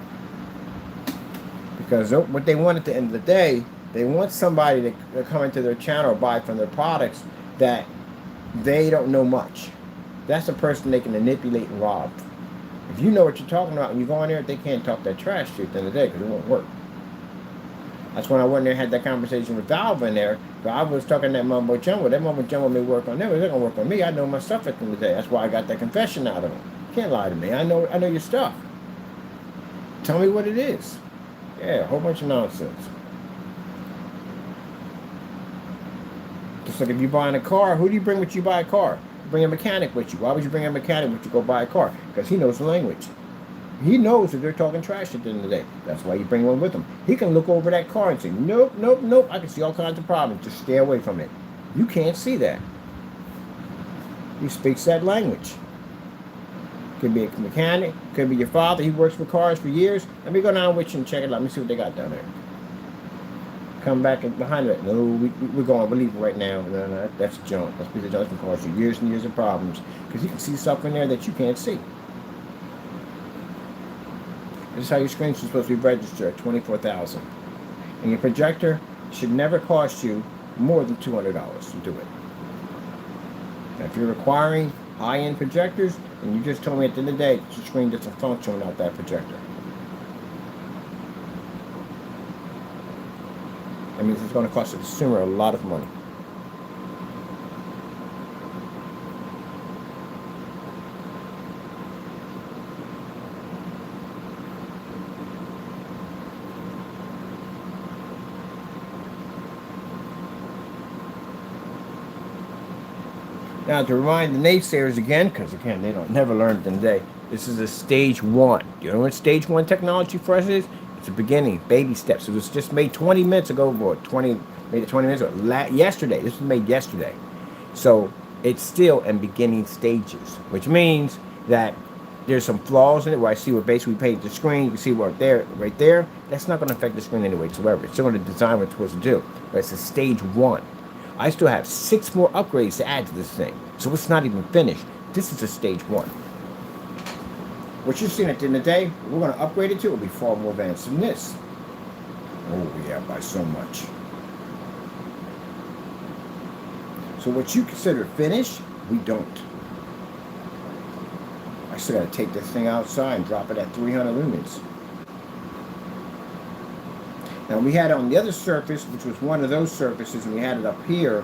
Because what they want at the end of the day, they want somebody to come into their channel or buy from their products that they don't know much. That's a person they can manipulate and rob. If you know what you're talking about and you go in there, they can't talk that trash to you at the end of the day because it won't work. That's when I went there and had that conversation with Valve in there. Valve was talking that mumbo jumbo. That mumbo jumbo may work on them, but they're going to work on me. I know my stuff at the end of the day. That's why I got that confession out of them. You can't lie to me. I know your stuff. Tell me what it is. Yeah, a whole bunch of nonsense. Just like if you're buying a car, who do you bring with you buy a car? Bring a mechanic with you. Why would you bring a mechanic with you to go buy a car? Because he knows the language. He knows that they're talking trash at the end of the day. That's why you bring one with him. He can look over that car and say, nope, nope, nope. I can see all kinds of problems. Just stay away from it. You can't see that. He speaks that language. Could be a mechanic. Could be your father. He works for cars for years. Let me go down with you and check it out. Let me see what they got down there. Come back and behind it. No, we're going. We're leaving right now. No, that's junk. That's because junk can cause you years and years of problems. Because you can see stuff in there that you can't see. This is how your screens are supposed to be registered at 24,000. And your projector should never cost you more than $200 to do it. Now, if you're requiring high-end projectors, and you just told me at the end of the day that your screen doesn't function without that projector. That means it's going to cost the consumer a lot of money. Now, to remind the naysayers again, because again, they don't never learn it in the day, this is a stage one. You know what stage one technology for us is? It's a beginning, baby steps. It was just made 20 minutes ago, made it 20 minutes ago, yesterday. This was made yesterday. So it's still in beginning stages, which means that there's some flaws in it where I see what basically painted the screen. You can see right there. That's not going to affect the screen anyway whatsoever. It's still going to design what it's supposed to do. But it's a stage one. I still have 6 more upgrades to add to this thing. So it's not even finished. This is a stage one. What you're seeing at the end of the day, we're going to upgrade it to, it will be far more advanced than this. Oh yeah, by so much. So what you consider finished, we don't. I still got to take this thing outside and drop it at 300 lumens. Now we had it on the other surface, which was one of those surfaces, and we had it up here.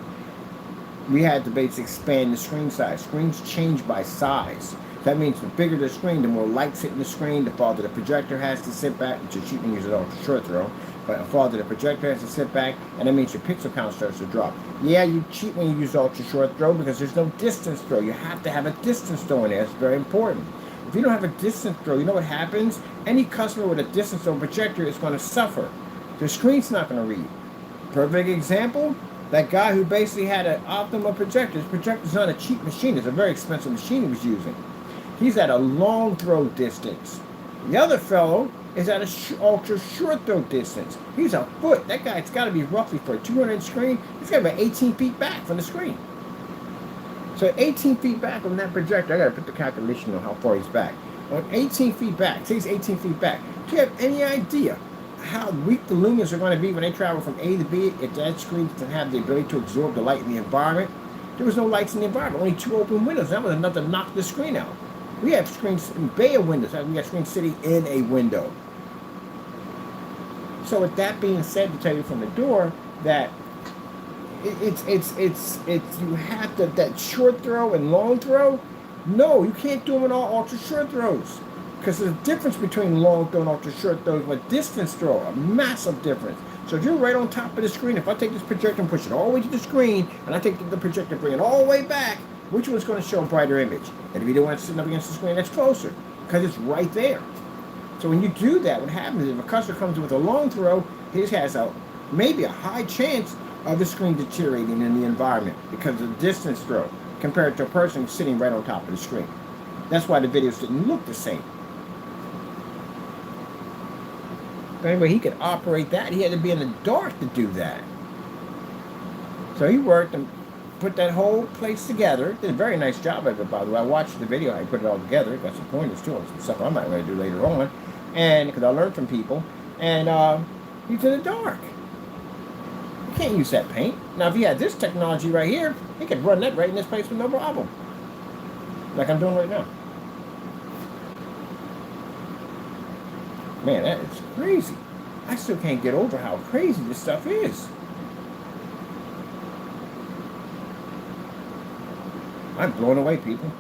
We had to basically expand the screen size. Screens change by size. That means the bigger the screen, the more light's hitting the screen, the farther the projector has to sit back, which is cheap when you use it off short throw, but the farther the projector has to sit back, and that means your pixel count starts to drop. Yeah, you cheat when you use ultra short throw because there's no distance throw. You have to have a distance throw in there. It's very important. If you don't have a distance throw, you know what happens? Any customer with a distance throw projector is going to suffer. The screen's not going to read. Perfect example, that guy who basically had an Optima projector. His projector's not a cheap machine. It's a very expensive machine he was using. He's at a long throw distance. The other fellow is at a ultra short throw distance. He's a foot. That guy's got to be roughly, for a 200 screen, he's got to be 18 feet back from the screen. So 18 feet back on that projector, I got to put the calculation on how far he's back. On 18 feet back, say he's 18 feet back. Do you have any idea how weak the lumens are going to be when they travel from A to B if that screen doesn't have the ability to absorb the light in the environment? There was no lights in the environment, only 2 open windows. That was enough to knock the screen out. We have screens in bay of windows. We have screens sitting in a window. So with that being said, to tell you from the door that it's you have to, that short throw and long throw. No, you can't do them in all ultra short throws because there's a difference between long throw and ultra short throws. But distance throw, a massive difference. So if you're right on top of the screen, if I take this projector and push it all the way to the screen, and I take the projector and bring it all the way back, which one's going to show a brighter image? It'll be the one sitting up against the screen that's closer because it's right there. So when you do that, what happens is if a customer comes with a long throw, his has maybe a high chance of the screen deteriorating in the environment because of the distance throw compared to a person sitting right on top of the screen. That's why the videos didn't look the same. But anyway, he could operate that. He had to be in the dark to do that. So he worked and put that whole place together. Did a very nice job of it, by the way. I watched the video. I put it all together. Got some pointers too, some stuff I might want to do later on. And because I learned from people. And he's in the dark. You can't use that paint. Now, if he had this technology right here, he could run that right in this place with no problem. Like I'm doing right now. Man, that is crazy. I still can't get over how crazy this stuff is. I'm blown away, people.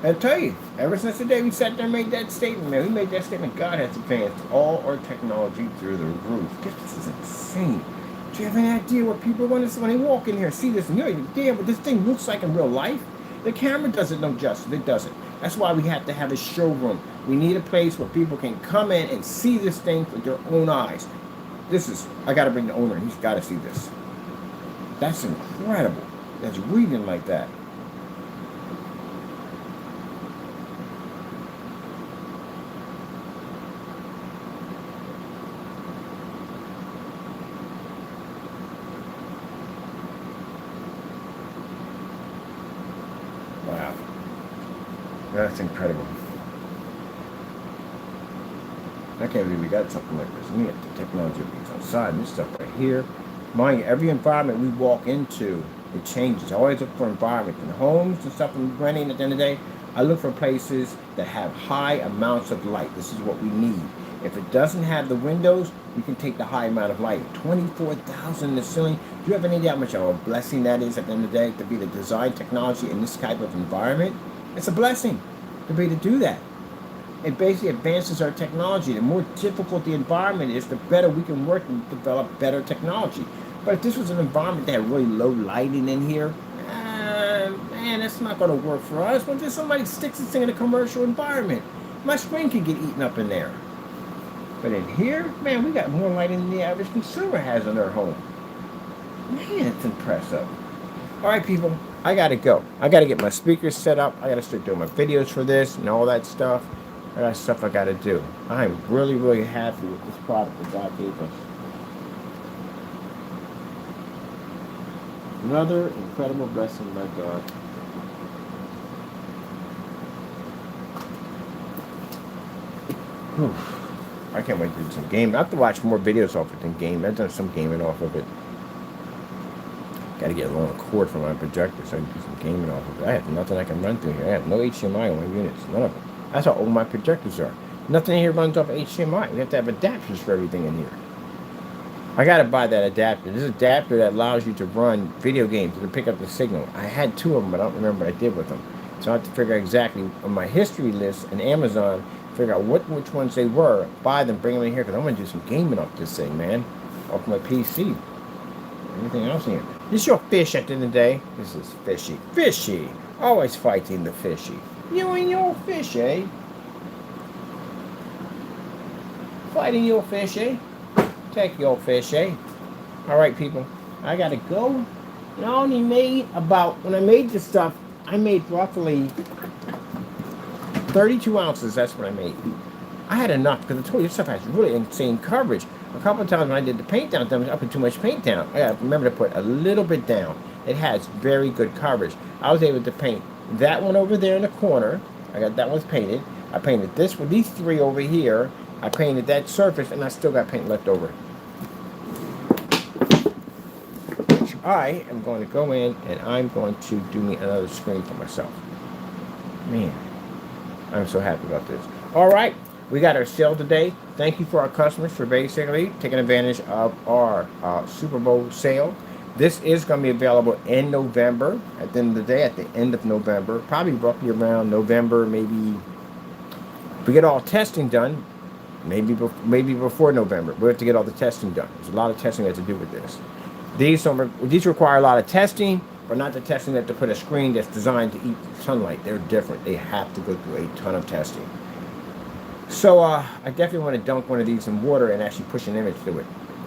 I'll tell you, ever since the day we sat there and made that statement, man, we made that statement, God has advanced all our technology through the roof. This is insane. Do you have any idea what people want to see when they walk in here and see this? And you're like, damn, what this thing looks like in real life? The camera doesn't know justice. It doesn't. That's why we have to have a showroom. We need a place where people can come in and see this thing with their own eyes. I got to bring the owner, and he's got to see this. That's incredible. That's reading like that. Wow. That's incredible. I can't believe we got something like this. We have the technology that's outside and this stuff right here. Mind you, every environment we walk into, it changes. I always look for environments and homes and stuff I'm renting at the end of the day. I look for places that have high amounts of light. This is what we need. If it doesn't have the windows, we can take the high amount of light. 24,000 in the ceiling. Do you have any idea how much of a blessing that is at the end of the day to be the design technology in this type of environment? It's a blessing to be able to do that. It basically advances our technology. The more difficult the environment is, the better we can work and develop better technology. But if this was an environment that had really low lighting in here, man, that's not going to work for us. When somebody sticks this thing in a commercial environment, my screen could get eaten up in there. But in here, man, we got more lighting than the average consumer has in their home. Man, it's impressive. All right, people, I got to go. I got to get my speakers set up. I got to start doing my videos for this and all that stuff. I got stuff I got to do. I'm really, really happy with this product that God gave us. Another incredible blessing by God. Whew. I can't wait to do some gaming. I have to watch more videos off it than gaming. I've done some gaming off of it. Got to get a long cord for my projector so I can do some gaming off of it. I have nothing I can run through here. I have no HDMI on my units. None of them. That's how old my projectors are. Nothing here runs off HDMI. We have to have adapters for everything in here. I got to buy that adapter. This adapter that allows you to run video games to pick up the signal. I had 2 of them, but I don't remember what I did with them. So I have to figure out exactly on my history list and Amazon, figure out which ones they were, buy them, bring them in here, because I'm going to do some gaming off this thing, man. Off my PC. Anything else here? This is your fish at the end of the day. This is fishy. Fishy! Always fighting the fishy. You and your fish, eh? Fighting your fish, eh? Take your fish, eh? Alright, people. I gotta go. And I only made about, when I made this stuff, I made roughly 32 ounces. That's what I made. I had enough because I told you this stuff has really insane coverage. A couple of times when I did the paint down, I put too much paint down. I gotta remember to put a little bit down. It has very good coverage. I was able to paint that one over there in the corner. I got that one's painted. I painted this with these three over here. I painted that surface, and I still got paint left over. I am going to go in and I'm going to do me another screen for myself. Man, I'm so happy about this. All right, we got our sale today. Thank you for our customers for basically taking advantage of our Super Bowl sale. This is going to be available in November. At the end of the day, at the end of November, probably roughly around November, maybe. If we get all testing done, maybe before November. We have to get all the testing done. There's a lot of testing we have to do with this. These require a lot of testing, but not the testing that to put a screen that's designed to eat sunlight. They're different. They have to go through a ton of testing. So I definitely want to dunk one of these in water and actually push an image through it.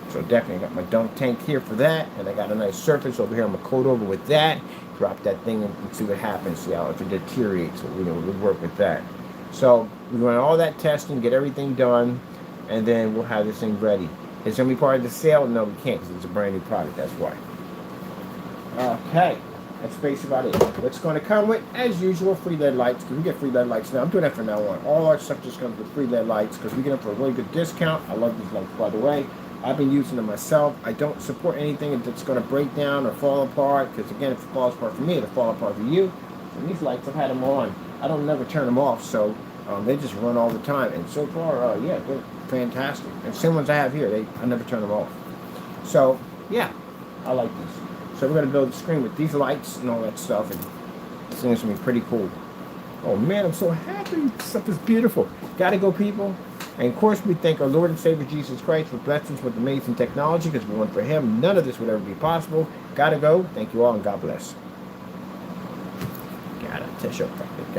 So definitely got my dunk tank here for that, and I got a nice surface over here. I'm gonna coat over with that, drop that thing and see what happens. See how it deteriorates. So we'll work with that. So we run all that testing, get everything done, and then we'll have this thing ready. It's going to be part of the sale? No, we can't because it's a brand new product. That's why. Okay. That's basically about it. What's going to come with, as usual, free LED lights. Because we get free LED lights now. I'm doing that from now on. All our stuff just comes with free LED lights because we get them for a really good discount. I love these lights, by the way. I've been using them myself. I don't support anything that's going to break down or fall apart. Because, again, if it falls apart for me, it'll fall apart for you. And these lights, I've had them on. I don't never turn them off. So they just run all the time. And so far, yeah, they're fantastic. And same ones I have here, I never turn them off. So yeah, I like these. So we're gonna build a screen with these lights and all that stuff, and this thing's gonna be pretty cool. Oh man, I'm so happy. This stuff is beautiful. Gotta go, people. And of course, we thank our Lord and Savior Jesus Christ for blessing us with amazing technology, because if it weren't for Him, none of this would ever be possible. Gotta go. Thank you all, and God bless. Gotta test your practice out.